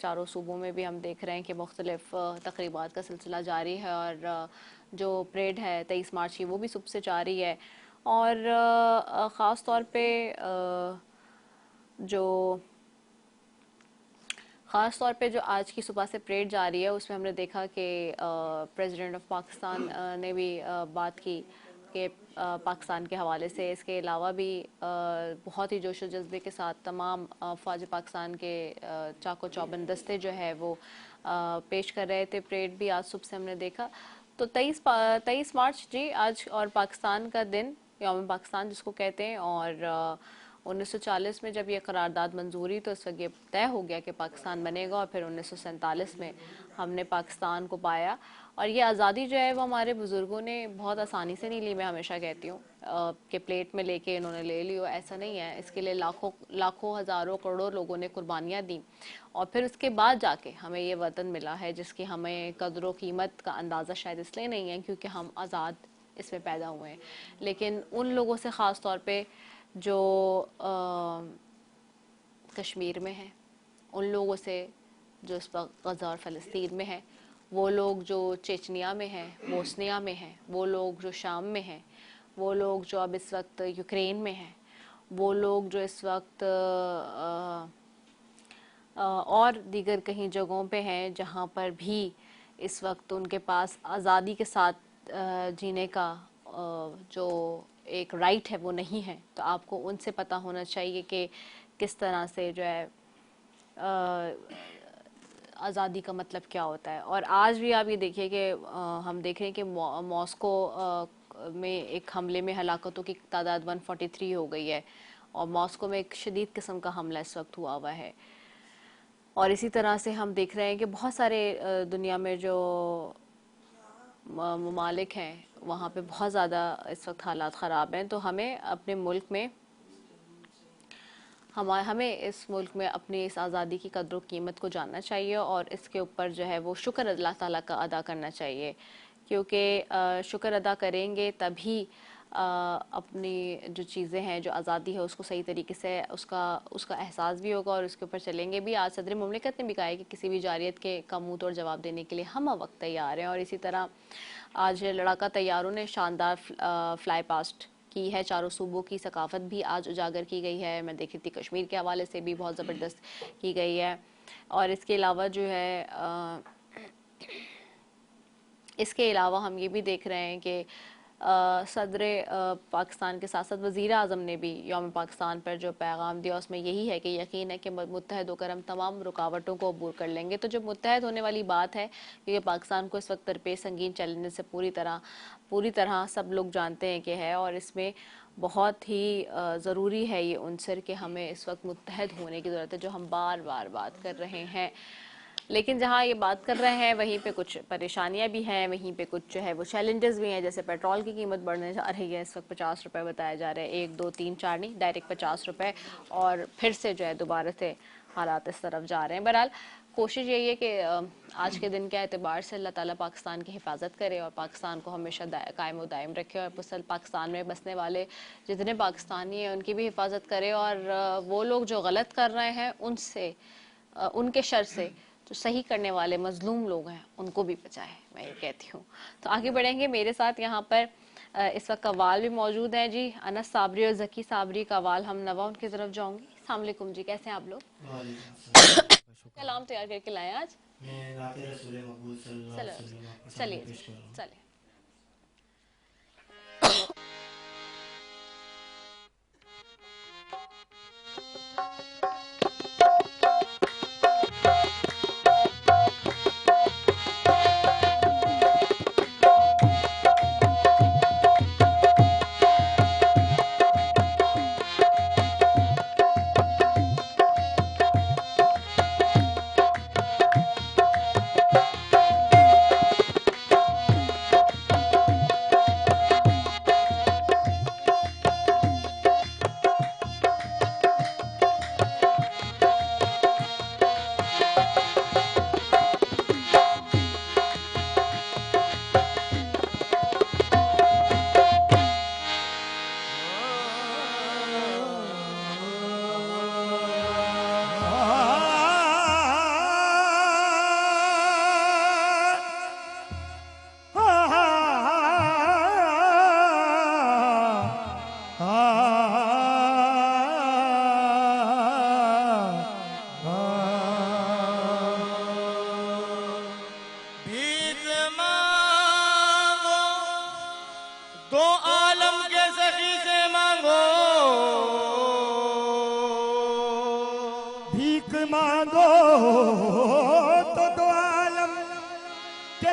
चारों सूबों में भी हम देख रहे हैं कि मुख्तलिफ तकरीबात का सिलसिला जारी है, और जो परेड है 23 मार्च की वो भी सुबह से जारी है। और ख़ास तौर पे जो आज की सुबह से परेड जारी है, उसमें हमने देखा कि प्रेसिडेंट ऑफ पाकिस्तान ने भी बात की कि पाकिस्तान के हवाले से। इसके अलावा भी बहुत ही जोश व जज्बे के साथ तमाम फ़ौज पाकिस्तान के चाको चौबंद दस्ते जो है वो पेश कर रहे थे। परेड भी आज सुबह से हमने देखा। तो 23 मार्च जी आज, और पाकिस्तान का दिन यौम पाकिस्तान जिसको कहते हैं, और 1940 में जब ये करारदाद मंजूरी, तो इस वक्त ये तय हो गया कि पाकिस्तान बनेगा, और फिर 1947 में हमने पाकिस्तान को पाया। और ये आज़ादी जो है वो हमारे बुज़ुर्गों ने बहुत आसानी से नहीं ली। मैं हमेशा कहती हूँ कि प्लेट में लेके इन्होंने ले ली हो, ऐसा नहीं है। इसके लिए लाखों हज़ारों करोड़ों लोगों ने कुर्बानियाँ दी, और फिर उसके बाद जाके हमें ये वतन मिला है, जिसकी हमें कदर व कीमत का अंदाज़ा शायद इसलिए नहीं है क्योंकि हम आज़ाद इसमें पैदा हुए हैं। लेकिन उन लोगों से ख़ास तौर पे जो कश्मीर में है, उन लोगों से जो इस वक्त गज़ा और फ़लस्तीन में है, वो लोग जो चेचनिया में हैं, बोस्निया में हैं, वो लोग जो शाम में हैं, वो लोग जो अब इस वक्त यूक्रेन में हैं, वो लोग जो इस वक्त और दीगर कहीं जगहों पे हैं जहाँ पर भी इस वक्त उनके पास आज़ादी के साथ जीने का जो एक राइट है वो नहीं है, तो आपको उनसे पता होना चाहिए कि किस तरह से जो है आज़ादी का मतलब क्या होता है। और आज भी आप ये देखिए कि हम देख रहे हैं कि मॉस्को में एक हमले में हलाकतों की तादाद 143 हो गई है और मॉस्को में एक शदीद किस्म का हमला इस वक्त हुआ है। और इसी तरह से हम देख रहे हैं कि बहुत सारे दुनिया में जो ममालिक हैं वहाँ पे बहुत ज़्यादा इस वक्त हालात ख़राब हैं। तो हमें अपने मुल्क में हमें इस मुल्क में अपनी इस आज़ादी की कदर कीमत को जानना चाहिए और इसके ऊपर जो है वो शुक्र अल्लाह ताला का अदा करना चाहिए, क्योंकि शुक्र अदा करेंगे तभी अपनी जो चीज़ें हैं, जो आज़ादी है, उसको सही तरीके से उसका एहसास भी होगा और उसके ऊपर चलेंगे भी। आज सदर मुमलिकत ने भी कहा है कि किसी भी जारियत के का मुँह तोड़ जवाब देने के लिए हम वक्त तैयार हैं। और इसी तरह आज लड़ाका तैयारों ने शानदार फ्लाई पास्ट की है, चारों सूबों की सकाफत भी आज उजागर की गई है। मैं देख रही थी कश्मीर के हवाले से भी बहुत ज़बरदस्त की गई है। और इसके अलावा जो है इसके अलावा हम ये भी देख रहे हैं कि सदर पाकिस्तान के साथ साथ वज़ीर आज़म ने भी यौम पाकिस्तान पर जो पैगाम दिया उसमें यही है कि यकीन है कि मुत्तहद होकर हम तमाम रुकावटों को अबूर कर लेंगे। तो जो मुत्तहद होने वाली बात है, क्योंकि पाकिस्तान को इस वक्त दरपेश संगीन चैलेंज से पूरी तरह सब लोग जानते हैं कि है, और इसमें बहुत ही ज़रूरी है ये उनसर कि हमें इस वक्त मुत्तहद होने की ज़रूरत है, जो हम बार बार बात कर रहे हैं। लेकिन जहाँ ये बात कर रहे हैं वहीं पे कुछ परेशानियां भी हैं, वहीं पे कुछ जो है वो चैलेंजेस भी हैं। जैसे पेट्रोल की कीमत बढ़ने जा रही है, इस वक्त 50 रुपये बताया जा रहा है, 1 2 3 4 नहीं, डायरेक्ट 50 रुपये, और फिर से जो है दोबारा से हालात इस तरफ जा रहे हैं। बहरहाल कोशिश यही है कि आज के दिन के एतबार से अल्लाह ताला पाकिस्तान की हिफाजत करे और पाकिस्तान को हमेशा कायम व दायम रखे, और पाकिस्तान में बसने वाले जितने पाकिस्तानी हैं उनकी भी हिफाजत करे, और वो लोग जो गलत कर रहे हैं उनसे उनके शर से जो सही करने वाले मजलूम लोग हैं उनको भी बचाए, मैं ये कहती हूँ। तो आगे बढ़ेंगे। मेरे साथ यहाँ पर इस वक्त कवाल भी मौजूद हैं जी, अनस साबरी और जकी साबरी कवाल हम नवा उनकी तरफ जाऊंगी। अस्सलाम वालेकुम जी, कैसे हैं आप लोग? कलाम तैयार करके लाए आज? चलिए चलिए।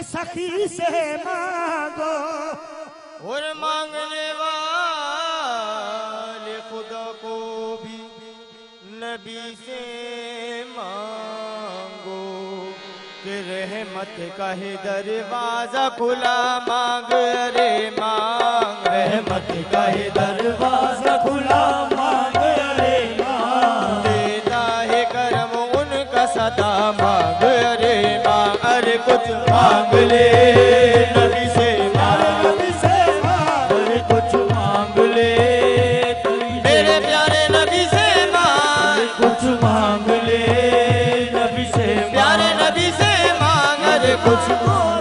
सखी से मांगो और मांगने वाले खुदा को भी नबी से मांगो कि रहमत का है दरवाजा खुला मांग रे मांग, रहमत का है दरवाजा खुला मांग रे मांग, देता है करम उनका सदा मांग रे मांग, अरे कुछ मांग ले नबी से मांग, नबी से मांग, अरे कुछ मांग ले मेरे प्यारे नबी से मांग, कुछ मांग ले नबी से प्यारे नबी से मांग, अरे कुछ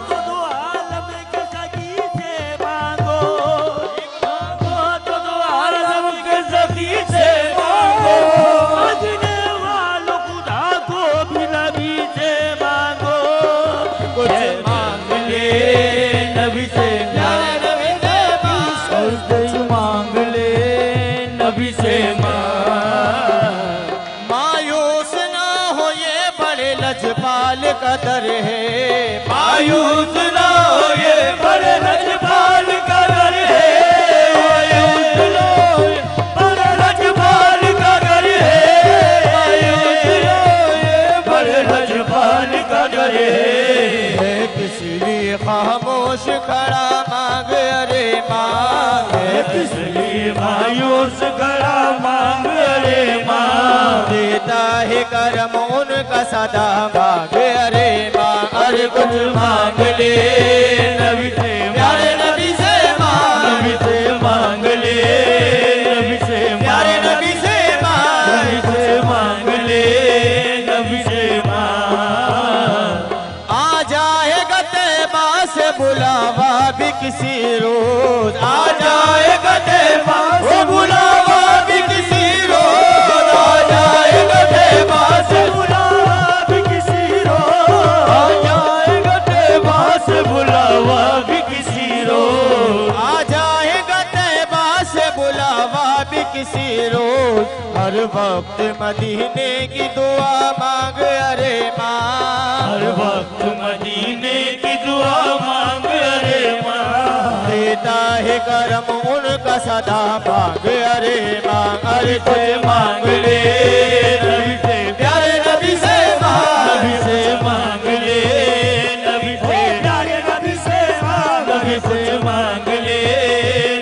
तो दो आलम के सखी से मांगो, मांगो तो दो आलम के सखी से मांग। मायूस ना हो ये बड़े लजपाल कदर है, मायूस ना हो ये बड़े लजपाल कदर है, मायूस ना हो ये बड़े लजपाल कदर है, मायूस ना हो ये बड़े लजपाल कदर है। किस लिए खामोश खड़ा मांग अरे मांग, किस लिए मायूस खड़ा मांग अरे मांग। देता है करम उनका सदा मांग अरे मांग। अरे कुछ मांग ले नबी से, प्यारे नबी से मांग, नबी से मांग ले नबी से, प्यारे नबी से मांग, नबी से मांग ले नबी से मांग। आ जाएगा तैबा से बुलावा भी किसी रोज, आ जाएगा तैबा से बुलावा भी किसी रोज, आ जाएगा तैबा से बुलावा भी किसी रोज, आ जाएगा तैबा से बुलावा भी किसी रोज, आ जाएगा तैबा से बुलावा भी किसी रोज। हर वक्त मदीने की दुआ मांग अरे मांग, हर वक्त मदीने की दुआ मांग अरे मांग। देता है करम उनका सदा मांग अरे मांग। अरे कुछ मांग ले नबी से, प्यारे नबी से मांग, नबी से मांग ले नबी से, प्यारे नबी से मांग, नबी से मांग ले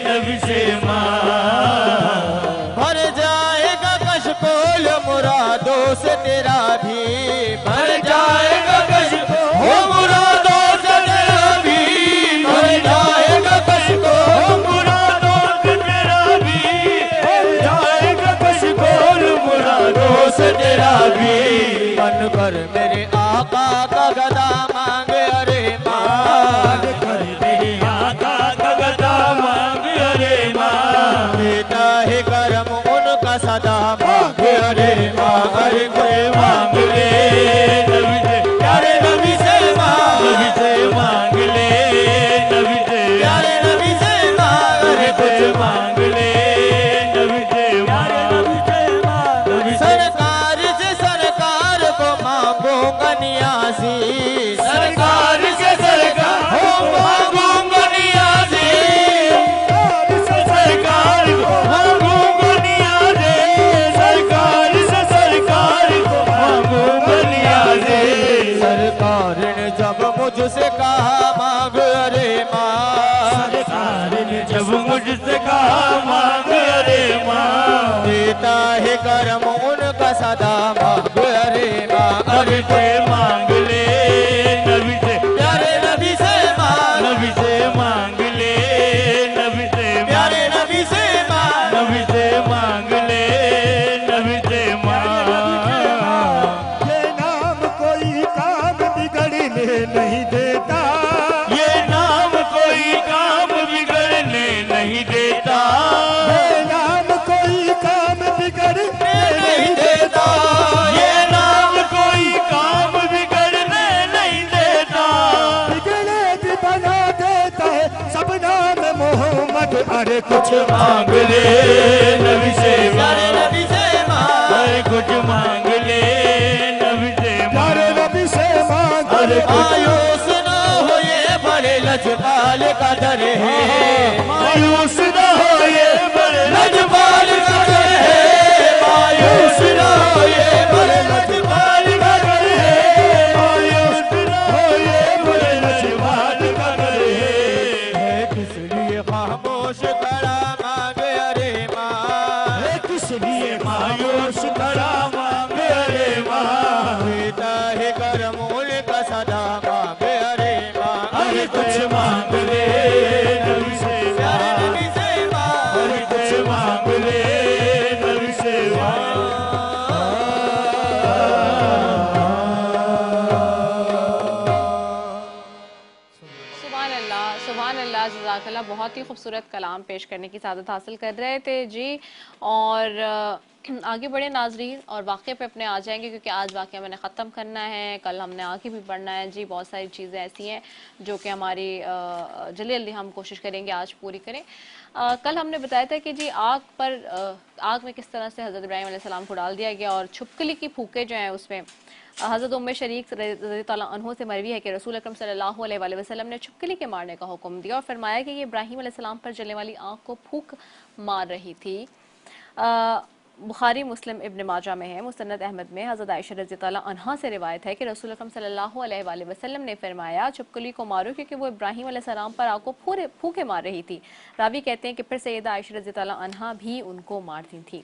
नबी से मांग। भर जाएगा कशकोल मुरादों से तेरा भी, भर जाएगा कशकोल मुरादों से तेरा भी, भर जाएगा कशकोल मुरादों से तेरा भी, भर जाएगा कशकोल मुरादों से तेरा भी। बन कर मेरे आका का गदा मांग अरे मांग, कर मेरे आका का गदा मांग अरे मांग। देता है करम उनका सदा मांग अरे मांग। अरे कोई मांग ले नबी से, प्यारे नबी से मांग, नबी से मांग ले नबी से, प्यारे नबी से मांग। अरे कुछ मांग ले नबी से, प्यारे नबी से मांग, नबी से। सरकार से सरकार को मांगूंगा नियाज़ी, सरकार से सरकार को मांगूंगा नियाज़ी, सरकार को मांगूंगा नियाज़ी, सरकार से सरकार को मांगूंगा नियाज़ी। सरकार ने जब मुझसे कहा मांग अरे मांग, सरकार ने जब मुझसे कहा मांग अरे मांग। देता है करम उनका सदा मांग अरे मांग। अरे से मांग ले नबी से, प्यारे नबी से मांग, नबी से मांग ले नबी से, प्यारे नबी से मांग, नबी से मांग ले नबी से मांग। ये नाम कोई काम बिगड़ने नहीं देता, ये नाम कोई काम बिगड़ने नहीं देता, ये नाम कोई काम बिगड़ने नहीं देता, ये नाम कोई काम बिगड़ने नहीं देता। बिगड़े भी बना देता है सब नाम मोहम्मद। अरे कुछ मांग ले नबी से, प्यारे नबी से मांग, अरे कुछ मांग ले नबी से, प्यारे नबी से मांग। अरे मायूस ना हो ये बड़े लजपाल कदर है, मायूस ना हो ये बड़े लजपाल कदर है, मायूस ना हो ये बड़े लजपाल कदर है, मायूस ना हो ये बड़े लजपाल कदर है। किस लिए खामोश खड़ा मांग अरे मांग, किस लिए मायूस खड़ा मांग अरे मांग। देता है करम उनका सदा मांग अरे मांग। अरे कुछ मांग ले नबी से, प्यारे नबी से मांग, अरे कुछ मांग ले नबी से मांग। सुभान अल्लाह, सुभान अल्लाह, जज़ाकल्लाह। बहुत ही खूबसूरत कलाम पेश करने की सादत हासिल कर रहे थे जी। और आगे बढ़े नाजरीन और वाक़े पे अपने आ जाएंगे, क्योंकि आज वाक़या मैंने ख़त्म करना है, कल हमने आगे भी बढ़ना है जी। बहुत सारी चीज़ें ऐसी हैं जो कि हमारी जल्दी जल्दी हम कोशिश करेंगे आज पूरी करें। कल हमने बताया था कि जी आग में किस तरह से हज़रत इब्राहीम अलैहिस्सलाम को डाल दिया गया और छुपकली की फूके जो हैं उसमें हज़रत उम्मे शरीक रज़ी ताला अन्हो से मरवी है कि रसूल अकरम सल्लल्लाहु अलैहि वसल्लम ने छुपकली के मारने का हुक्म दिया और फरमाया कि ये इब्राहीम अलैहिस्सलाम पर जलने वाली आग को फूक मार रही थी। बुखारी मुस्लिम इब्न माजा में है। मुसन्नद अहमद में हज़रत आयशा रज़ी ताला अन्हा से रिवायत है कि रसूल अकरम सल्लल्लाहु अलैहि वसल्लम ने फरमाया छुपकली को मारो क्योंकि वो इब्राहीम अलैहिस्सलाम पर आग को फूके मार रही थी। रावी कहते हैं कि फिर सैयदा आयशा रज़ी ताला अन्हा भी उनको मारती थी।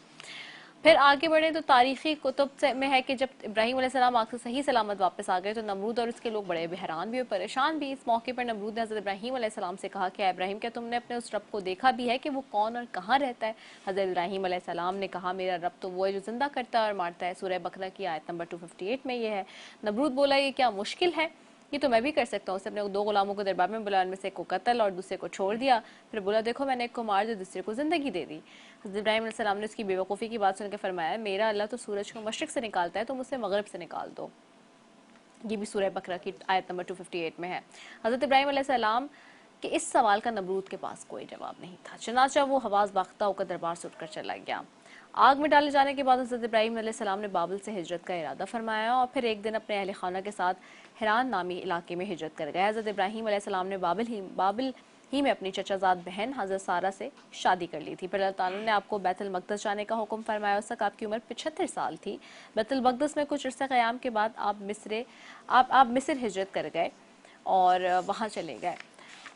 फिर आगे बढ़े तो तारीखी कुतुब से में है कि जब इब्राहीम अलैहिस्सलाम आग से सही सलामत वापस आ गए तो नमरूद और उसके लोग बड़े हैरान भी और परेशान भी। इस मौके पर नमरूद ने हज़रत इब्राहीम अलैहिस्सलाम से कहा कि इब्राहीम, क्या तुमने अपने उस रब को देखा भी है कि वो कौन और कहाँ रहता है? हज़रत इब्राहीम अलैहिस्सलाम ने कहा, मेरा रब तो वो है जो जिंदा करता है और मारता है। सूरह बकरा की आयत नंबर 258 में ये है। नमरूद बोला, ये क्या मुश्किल है, ये तो मैं भी कर सकता हूँ। उसने अपने दो गुलामों को दरबार में बुलाया, उनमें से एक को कत्ल और दूसरे को छोड़ दिया। फिर बोला, देखो मैंने एक को मार दिया, दूसरे को जिंदगी दे दी। हज़रत इब्राहीम अलैहिस्सलाम ने उसकी बेवकूफ़ी की बात सुनकर फरमाया, मेरा अल्लाह तो सूरज को मशरिक से निकालता है, तुम उसे मगरब से निकाल दो। ये भी सूरह बकरा की आयत नंबर 258 में है। हज़रत इब्राहीम अलैहिस्सलाम कि इस सवाल का नमरूद के पास कोई जवाब नहीं था। चनाचा वो हवास बाख्ता होकर दरबार से उठकर चला गया। आग में डाले जाने के बाद हज़रत इब्राहीम अलैहिस्सलाम ने बाबिल से हिजरत का इरादा फरमाया और फिर एक दिन अपने अहले खाना के साथ हिरान नामी इलाके में हिजरत कर गए। हज़रत इब्राहीम अलैहिस्सलाम ने बाबिल ही में अपनी चचाजाद बहन हज़रत सारा से शादी कर ली थी। फिर अल्लाह ताला ने आपको बैतुल मक़दस जाने का हुक्म फरमाया। उस तक आपकी उम्र 75 साल थी। बैतुल मक़दस में कुछ अरसा क़याम के बाद आप मिस्र हिजरत कर गए और वहाँ चले गए।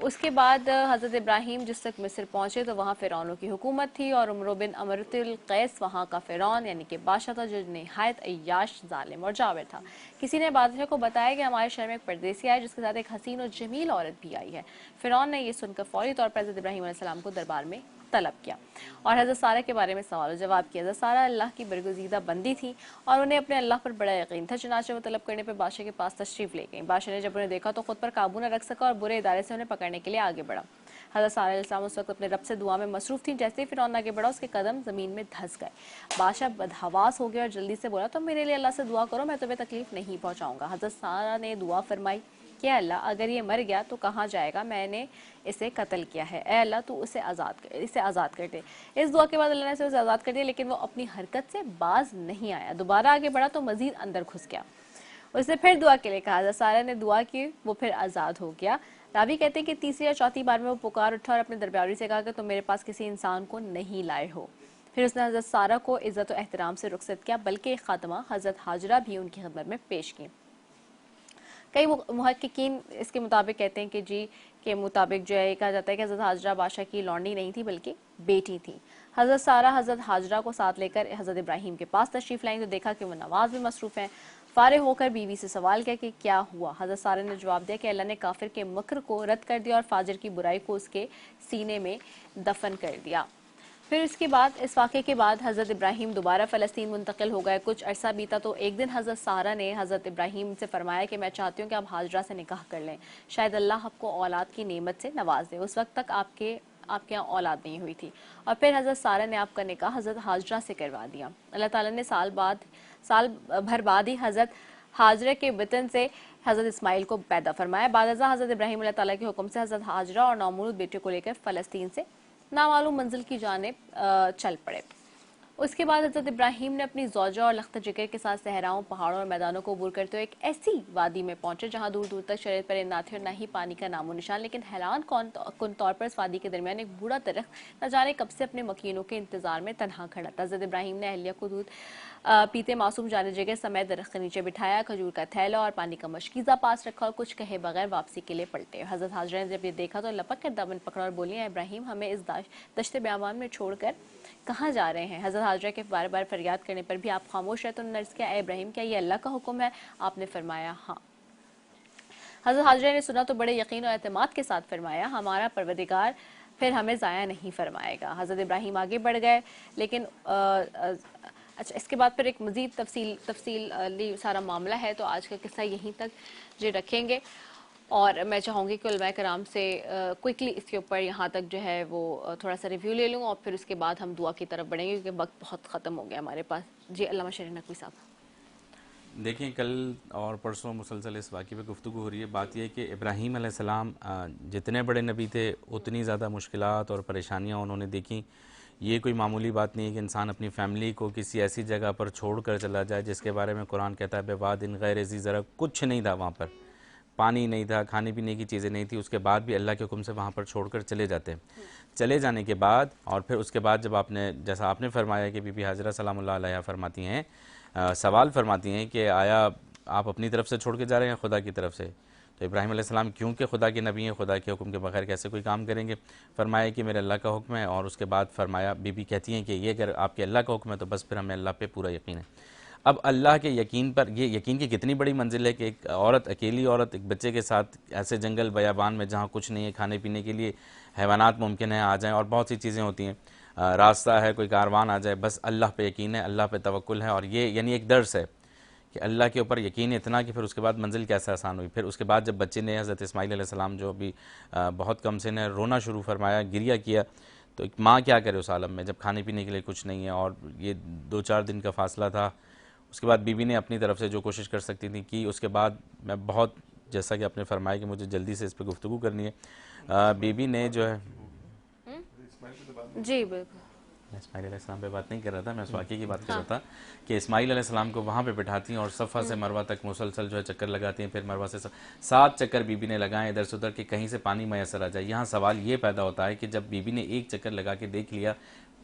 उसके बाद हज़रत इब्राहीम जिस तक मिस्र पहुँचे तो वहाँ फ़िरौनों की हुकूमत थी और उमर बिन अमरुल कैस वहाँ का फ़िरौन यानी कि बादशाह था जो नहायत अय्याश, ज़ालिम और जाबिर था। किसी ने बादशाह को बताया कि हमारे शहर में एक परदेसी आया जिसके साथ एक हसीन और जमील औरत भी आई है। फ़िरौन ने यह सुनकर फौरी तौर पर हज़रत इब्राहीम अलैहिस्सलाम को दरबार में तलब किया और हज़रत सारा के बारे में सवाल जवाब किया। हज़रत सारा अल्लाह की बरगुज़ीदा बंदी थी और उन्हें अपने अल्लाह पर बड़ा यकीन था। चुनांचे वो तलब करने पर बादशाह के पास तशरीफ़ ले गई। बादशाह ने जब उन्हें देखा तो खुद पर काबू न रख सका और बुरे इदारे से उन्हें पकड़ने के लिए आगे बढ़ा। हज़रत सारा अलैहिस्सलाम उस वक्त अपने रब से दुआ में मसरूफ़ थी। जैसे ही फ़िरौन आगे बढ़ा उसके कदम ज़मीन में धंस गए। बादशाह बदहवास हो गया और जल्दी से बोला, तो मेरे लिए अल्लाह से दुआ करो, मैं तुम्हें तकलीफ़ नहीं पहुँचाऊँगा। हज़रत सारा ने दुआ फरमाई कि अल्लाह, अगर ये मर गया तो कहाँ जाएगा, मैंने इसे कत्ल किया है, ए अल्लाह तू इसे आज़ाद कर दे। इस दुआ के बाद अल्लाह ने इसे आज़ाद कर दिया, लेकिन वो अपनी हरकत से बाज नहीं आया। दोबारा आगे बढ़ा तो मज़ीद अंदर घुस गया। उसने फिर दुआ के लिए कहा। हज़रत सारा ने दुआ की, वो फिर आज़ाद हो गया। रावी कहते हैं कि तीसरी या चौथी बार में वो पुकार उठा और अपने दरबारी से कहा कि तुम मेरे पास किसी इंसान को नहीं लाए हो। फिर उसने हज़रत सारा को इज़्ज़त और एहतराम से रुखसत किया, बल्कि एक खातमा हज़रत हाजरा भी उनकी खिदमत में पेश की। कई मुहक्किकीन इसके मुताबिक कहते हैं कि जी के मुताबिक जो है ये कहा जाता है कि हज़रत हाजरा बादशाह की लौंडी नहीं थी बल्कि बेटी थी। हज़रत सारा हज़रत हाजरा को साथ लेकर हज़रत इब्राहीम के पास तशरीफ़ लाएँ तो देखा कि वो नमाज में मसरूफ़ हैं। फारिग होकर बीवी से सवाल किया कि क्या हुआ। हज़रत सारा ने जवाब दिया कि अल्लाह ने काफिर के मकर को रद्द कर दिया और फाजिर की बुराई को उसके सीने में दफन कर दिया। फिर इसके बाद इस वाक़े के बाद हज़रत इब्राहीम दोबारा फ़लस्तीन मुंतकिल हो गए। कुछ अरसा बीता तो एक दिन हज़रत सारा ने हज़रत इब्राहीम से फरमाया कि मैं चाहती हूँ कि आप हाजरा से निकाह कर लें, शायद अल्लाह आपको औलाद की नेमत से नवाज दे। उस वक्त तक आपके यहाँ औलाद नहीं हुई थी। और फिर हज़रत सारा ने आपका निकाह हज़रत हाजरा से करवा दिया। अल्लाह ताला ने साल भर बाद ही हज़रत हाजरा के वतन से हज़रत इस्माइल को पैदा फरमाया। बाद हज़रत इब्राहीम अल्लाह ताला के हुक्म से हज़रत हाजरा और नौमूलूद बेटे को लेकर फ़लस्तीन से नामालूम मंजिल की जानिब चल पड़े। उसके बाद हज़रत इब्राहीम ने अपनी ज़ौजा और लख्त जिगर के साथ सहराओं, पहाड़ों और मैदानों को अबूर करते हुए एक ऐसी वादी में पहुंचे जहां दूर दूर तक शरीर पर ना थी और ना ही पानी का नामो निशान। लेकिन हैरान कुन तौर पर इस वादी के दरमियान एक बूढ़ा दरख्त न जाने कब से अपने मकीनों के इंतजार में तनहा खड़ा था। हज़रत इब्राहीम ने अहलिया को दूध पीते मासूम जाने जगह समय दरख्त के नीचे बिठाया, खजूर का थैला और पानी का मशकीज़ा पास रखा और कुछ कहे बगैर वापसी के लिए पलटे। हज़रत हाजरा ने जब ये देखा तो लपक कर दामन पकड़ा और बोली, इब्राहीम, हमें इस दश्त बियाबान में छोड़कर कहाँ जा रहे हैं? हज़रत हाजरा के बार बार फरियाद करने पर भी आप खामोश रहे तो उन्होंने अर्ज़ किया, इब्राहीम, क्या ये अल्लाह का हुक्म है? आपने फरमाया हाँ। हज़रत हाजरा ने सुना तो बड़े यकीन और एतमाद के साथ फरमाया, हमारा परवरदिगार फिर हमें ज़ाया नहीं फरमाएगा। हज़रत इब्राहीम आगे बढ़ गए, लेकिन अच्छा, इसके बाद फिर एक मज़ीद तफसीली सारा मामला है, तो आज का किस्सा यहीं तक जो रखेंगे। और मैं चाहूँगी कि उलमा कराम से क्विकली इसके ऊपर यहाँ तक जो है वो थोड़ा सा रिव्यू ले लूँ और फिर उसके बाद हम दुआ की तरफ बढ़ेंगे क्योंकि वक्त बहुत ख़त्म हो गया हमारे पास। जी अल्लामा शरीन नकवी साहब। देखिए, कल और परसों मुसलसल इस वाक़े पे गुफ्तगू हो रही है। बात यह है कि इब्राहीम अलैहिस्सलाम जितने बड़े नबी थे उतनी ज़्यादा मुश्किलात और परेशानियाँ उन्होंने देखी। ये कोई मामूली बात नहीं है कि इंसान अपनी फ़ैमिली को किसी ऐसी जगह पर छोड़ कर चला जाए जिसके बारे में कुरान कहता है बेवादिन गैर ज़ी ज़रअ, कुछ नहीं था वहाँ पर, पानी नहीं था, खाने पीने की चीज़ें नहीं थी, उसके बाद भी अल्लाह के हुक्म से वहाँ पर छोड़कर चले जाते हैं। चले जाने के बाद और फिर उसके बाद जब आपने, जैसा आपने फरमाया कि बीबी हाजरा सलामुल्लाह अलैहा फरमाती हैं, सवाल फरमाती हैं कि आया आप अपनी तरफ से छोड़ के जा रहे हैं खुदा की तरफ से? तो इब्राहीम अलैहिस्सलाम क्योंकि खुदा के नबी हैं, खुदा के हुक्म के बगैर कैसे कोई काम करेंगे? फरमाया कि मेरे अल्लाह का हुक्म है, और उसके बाद फरमाया, बीबी कहती हैं कि ये अगर आपके अल्लाह का हुक्म है तो बस फिर हमें अल्लाह पे पूरा यकीन है। अब अल्लाह के यकीन पर, ये यकीन की कितनी बड़ी मंजिल है कि एक औरत, अकेली औरत एक बच्चे के साथ ऐसे जंगल बयाबान में जहाँ कुछ नहीं है, खाने पीने के लिए हैवानात मुमकिन है आ जाएँ और बहुत सी चीज़ें होती हैं, रास्ता है, कोई कारवान आ जाए, बस अल्लाह पे यकीन है, अल्लाह पे तवक्कुल है। और ये यानी एक दर्स है कि अल्लाह के ऊपर यकीन इतना कि फिर उसके बाद मंजिल कैसे आसान हुई। फिर उसके बाद जब बच्चे ने, हज़रत इस्माईल अलैहिस्सलाम जो अभी बहुत कम से ने रोना शुरू फरमाया, गिरिया किया, तो एक माँ क्या करे उस आलम में जब खाने पीने के लिए कुछ नहीं है और ये 2-4 दिन का फासला था। उसके बाद बीबी ने अपनी तरफ से जो कोशिश कर सकती थी की। उसके बाद मैं बहुत, जैसा कि आपने फरमाया कि मुझे जल्दी से इस पर गुफ्तगू करनी है, बीबी ने जो है, जी बिल्कुल, मैं इस्माईल अलैहिस्सलाम पे बात नहीं कर रहा था, मैं उस वाक़े की बात कर रहा था कि इस्माईल अलैहिस्सलाम को वहाँ पे बिठाती हैं और सफ़ा से मरवा तक मुसलसल जो है चक्कर लगाती हैं। फिर मरवा से 7 चक्कर बीबी ने लगाए इधर से उधर कि कहीं से पानी मैसर आ जाए। यहाँ सवाल ये पैदा होता है कि जब बीबी ने एक चक्कर लगा के देख लिया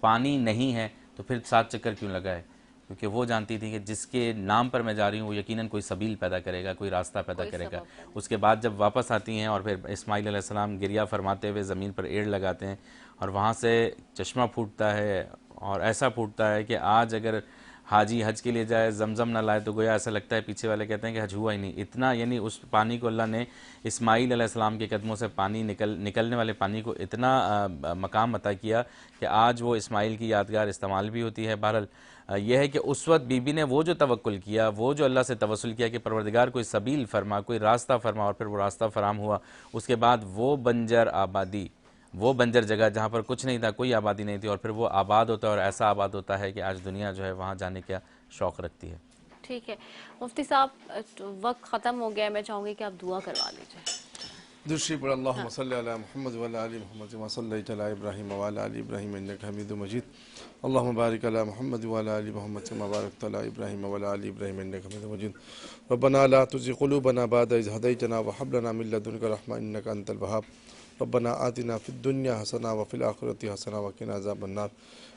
पानी नहीं है तो फिर 7 चक्कर क्यों लगाए? क्योंकि वो जानती थी कि जिसके नाम पर मैं जा रही हूँ वो यकीनन कोई सबील पैदा करेगा, कोई रास्ता पैदा करेगा। उसके बाद जब वापस आती हैं और फिर इस्माईल अलैहिस्सलाम गिरिया फरमाते हुए ज़मीन पर एड़ लगाते हैं और वहाँ से चश्मा फूटता है, और ऐसा फूटता है कि आज अगर हाजी हज के लिए जाए जमजम ना लाए तो गोया ऐसा लगता है पीछे वाले कहते हैं कि हज हुआ ही नहीं। इतना यानी उस पानी को अल्लाह ने, इस्माईल अलैहिस्सलाम के कदमों से पानी निकलने वाले पानी को इतना मकाम अता किया कि आज वो इस्माईल की यादगार इस्तेमाल भी होती है। बहरहाल यह है कि उस वक्त बीबी ने वो जो तवक्कुल किया, वो जो अल्लाह से तवस्सुल किया कि परवरदिगार कोई सबील फरमा, कोई रास्ता फरमा, और फिर वो रास्ता फराम हुआ। उसके बाद वो बंजर आबादी, वो बंजर जगह जहाँ पर कुछ नहीं था, कोई आबादी नहीं थी, और फिर वो आबाद होता है और ऐसा आबाद होता है कि आज दुनिया जो है वहाँ जाने का शौक़ रखती है। ठीक है मुफ्ती साहब, वक्त ख़त्म हो गया, मैं चाहूँगी कि आप दुआ करवा लीजिए। दुरूद पढ़ अल्लाहुम्मा सल्लि अला मुहम्मद व अला आलि मुहम्मद कमा सल्लैता अला इब्राहीम व अला आलि इब्राहीम इन्नका हमीदुम मजीद। अल्लाहुम्मा बारिक अला मुहम्मद व अला आलि मुहम्मद कमा बारकता अला इब्राहीम व अला आलि इब्राहीम इन्नका हमीदुम मजीद। रब्बना ला तुज़िग़ क़ुलूबना बअद इज़ हदैतना व हब लना मिन लदुनका रहमा इन्नका अंतल वहाब। रब्बना आतिना फ़िद दुनिया हसना व फ़िल आखिरति हसना व क़िना अज़ाबन नार।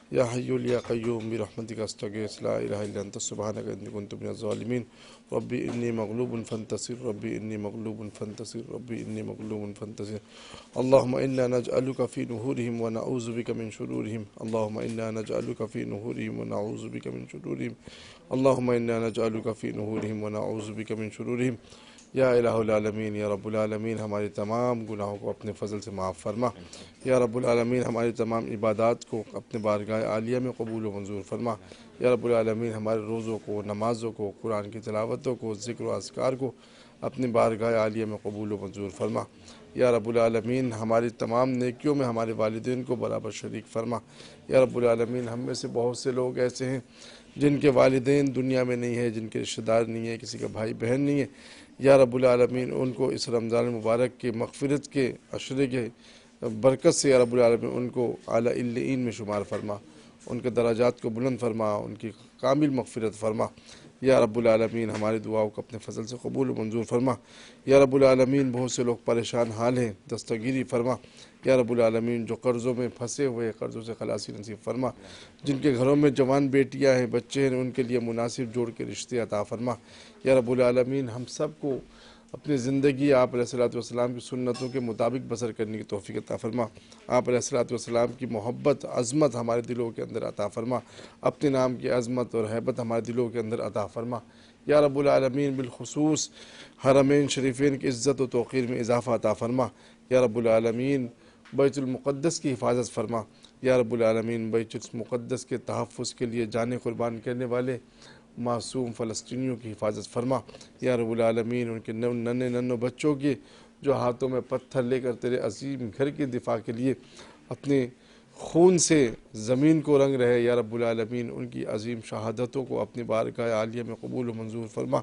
या हय्युल या क़य्यूम बिरहमतिका अस्तगीथ ला इलाहा इल्ला अंत सुब्हानका इन्नी कुन्तु मिनज़ ज़ालिमीन। रब्बी इन्नी मग़लूबुन फ़ंतसिर, रब्बी इन्नी मग़लूबुन फ़ंतसिर, रब्बी इन्नी मग़लूबुन फ़ंतसिर। अल्लाहुम्मा इन्ना नजअलुका फ़ी नुहूरिहिम व नऊज़ु बिका मिन शुरूरिहिम। अल्लाहुम्मा इन्ना नजअलुका फ़ी नुहूरिहिम व नऊज़ु बिका मिन शुरूरिहिम। अल्लाहुम्मा इन्ना नजअलुका फ़ी नुहूरिहिम व नऊज़ु बिका मिन शुरूरिहिम। या इलाहुल आलमीन, या रब्बुल आलमीन, हमारे तमाम गुनाहों को अपने फ़ज़ल से माफ़ फरमा। या रब्बुल आलमीन, हमारी तमाम इबादत को अपने बारगाह आलिया में कबूल व मंजूर फरमा। या रब्बुल आलमीन, हमारे रोज़ों को, नमाज़ों को, कुरान की तिलावतों को, ज़िक्र व अज़कार को अपनी बारगाह आलिया में कबूल व मंजूर फरमा। या रब्बुल आलमीन, हमारी तमाम नेकियों में हमारे वालिदैन को बराबर शरीक फरमा। या रब्बुल आलमीन, हम में से बहुत से लोग ऐसे हैं जिनके वालिदैन दुनिया में नहीं है, जिनके रिश्तेदार नहीं है, किसी का भाई बहन नहीं है। या रब्बुल आलमीन, उनको इस रमज़ान मुबारक के मग़फ़िरत के अशरे के बरकत से या रब्बुल आलमीन उनको आला इल्लीन में शुमार फरमा, उनके दराजात को बुलंद फरमा, उनकी कामिल मग़फ़िरत फरमा। या रब्बुल आलमीन, हमारी दुआओं को अपने फ़ज़ल से कबूल मंजूर फरमा। या रब्बुल आलमीन, बहुत से लोग परेशान हाल हैं, दस्तगीरी फरमा। या रब्बुल आलमीन, जो कर्ज़ों में फंसे हुए कर्ज़ों से खलासी नसीब फरमा। जिनके घरों में जवान बेटियां हैं, बच्चे हैं, उनके लिए मुनासिब जोड़ के रिश्ते अता फरमा। या रब्बुल आलमीन, हम सब को अपनी ज़िंदगी आप अलैहिस्सलातु वस्सलाम की सुन्नतों के मुताबिक बसर करने की तौफ़ीक़ अता फरमा। आप अलैहिस्सलातु वस्सलाम की मोहब्बत, अज़मत हमारे दिलों के अंदर अता फरमा। अपने नाम की अज़मत और हैबत हमारे दिलों के अंदर अता फरमा। या रब्बुल आलमीन, बिलख़ुसूस हरमैन शरीफ़ैन की इज़्ज़त व तौक़ीर में इज़ाफ़ा अता फरमा। या रब्बुल आलमीन, बैतुल मुक़द्दस की हिफाज़त फरमा। या रब्बुल आलमीन, बैतुल मुक़द्दस के तहफ़्फ़ुज़ के लिए जान कुर्बान करने वाले मासूम फ़लस्तीनियों की हिफाज़त फरमा। या रब्बुल आलमीन, उनके नन्हे बच्चों की जो हाथों में पत्थर लेकर तेरे अजीम घर के दिफा के लिए अपने खून से ज़मीन को रंग रहे या रब्बुल आलमीन, उनकी अजीम शहादतों को अपनी बारगाह आलिया में कबूल व मंजूर फरमा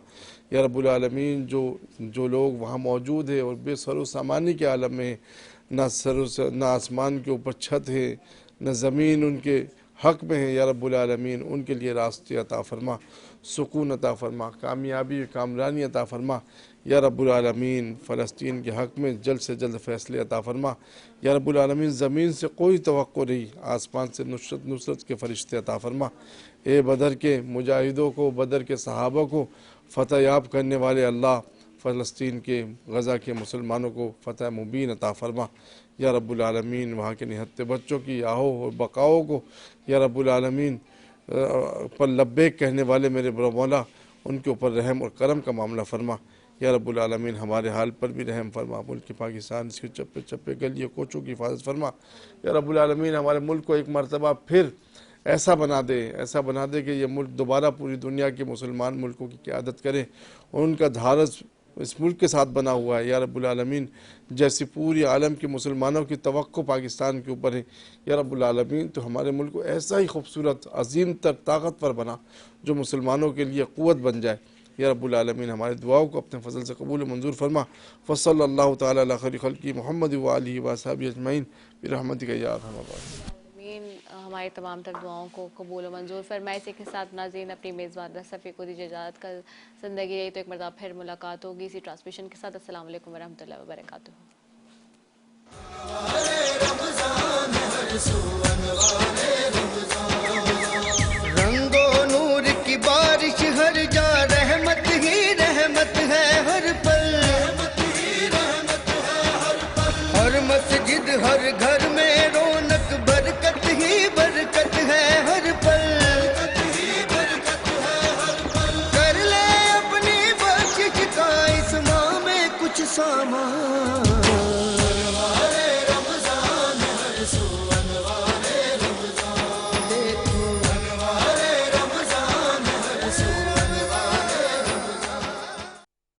या रब्बुल आलमीन। जो लोग वहाँ मौजूद है और बेसरो सामानी के आलम में, ना आसमान के ऊपर छत है न ज़मीन उनके हक़ में है, या रब्बुल आलमीन उनके लिए रास्ते अता फरमा, सुकून अता फरमा, कामयाबी कामरानी अता फरमा या रब्बुल आलमीन। फ़लस्तीन के हक़ में जल्द से जल्द फ़ैसले अता फरमा या रब्बुल आलमीन। ज़मीन से कोई तवक्को नहीं, आसमान से नुसरत के फ़रिश्ते अता फरमा। ए बदर के मुजाहिदों को, बदर के सहाबा को फ़तह याब करने वाले अल्लाह, फ़लस्तीन के गज़ा के मुसलमानों को फ़तह मुबीन अता फरमा या रब्बुल आलमीन। वहाँ के निहत्ते बच्चों की आहो और बकाओं को या रब्बुल आलमीन पर लब्बैक कहने वाले मेरे मौला, उनके ऊपर रहम और करम का मामला फरमा या रब्बुल आलमीन। हमारे हाल पर भी रहम फरमा, मुल्क पाकिस्तान इसके चप्पे चप्पे गलियों कोचों की हिफाजत फरमा या रब्बुल आलमीन। हमारे मुल्क को एक मरतबा फिर ऐसा बना दे कि ये मुल्क दोबारा पूरी दुनिया के मुसलमान मुल्कों की क़यादत करे और उनका धारस इस मुल्क के साथ बना हुआ है या रब्बुल आलमीन। जैसी पूरी आलम के मुसलमानों की तवक्को पाकिस्तान के ऊपर है या रब्बुल आलमीन, तो हमारे मुल्क को ऐसा ही खूबसूरत अजीम तर ताकतवर बना जो मुसलमानों के लिए क़ुव्वत बन जाए या रब्बुल आलमीन। हमारे दुआओं को अपने फजल से कबूल मंजूर फरमा। फ़सल्लल्लाहु तआला अला खैरि खल्क़ि मुहम्मद व आलिहि व असहाबिहि अजमईन बिरहमतिका या अरहमर राहिमीन। हमारी तमाम तर दुआओं को कबूल मंजूर फरमाए। इसी के साथ नाज़रीन अपनी मेज़बान सफ़ी को दीजिए इजाज़त। कल ज़िंदगी यही तो एक मरतबा फिर मुलाकात होगी इसी ट्रांसमिशन के साथ। अस्सलाम वालेकुम वरहमतुल्लाहि वबरकातुहू। रंगो नूर की बारिश हर जा, रहमत ही रहमत है हर पल, हर मस्जिद हर घर में रौनक, बरकत ही बरकत है हर पल। कर ले अपनी बख्शिश का इस माह में कुछ सामान।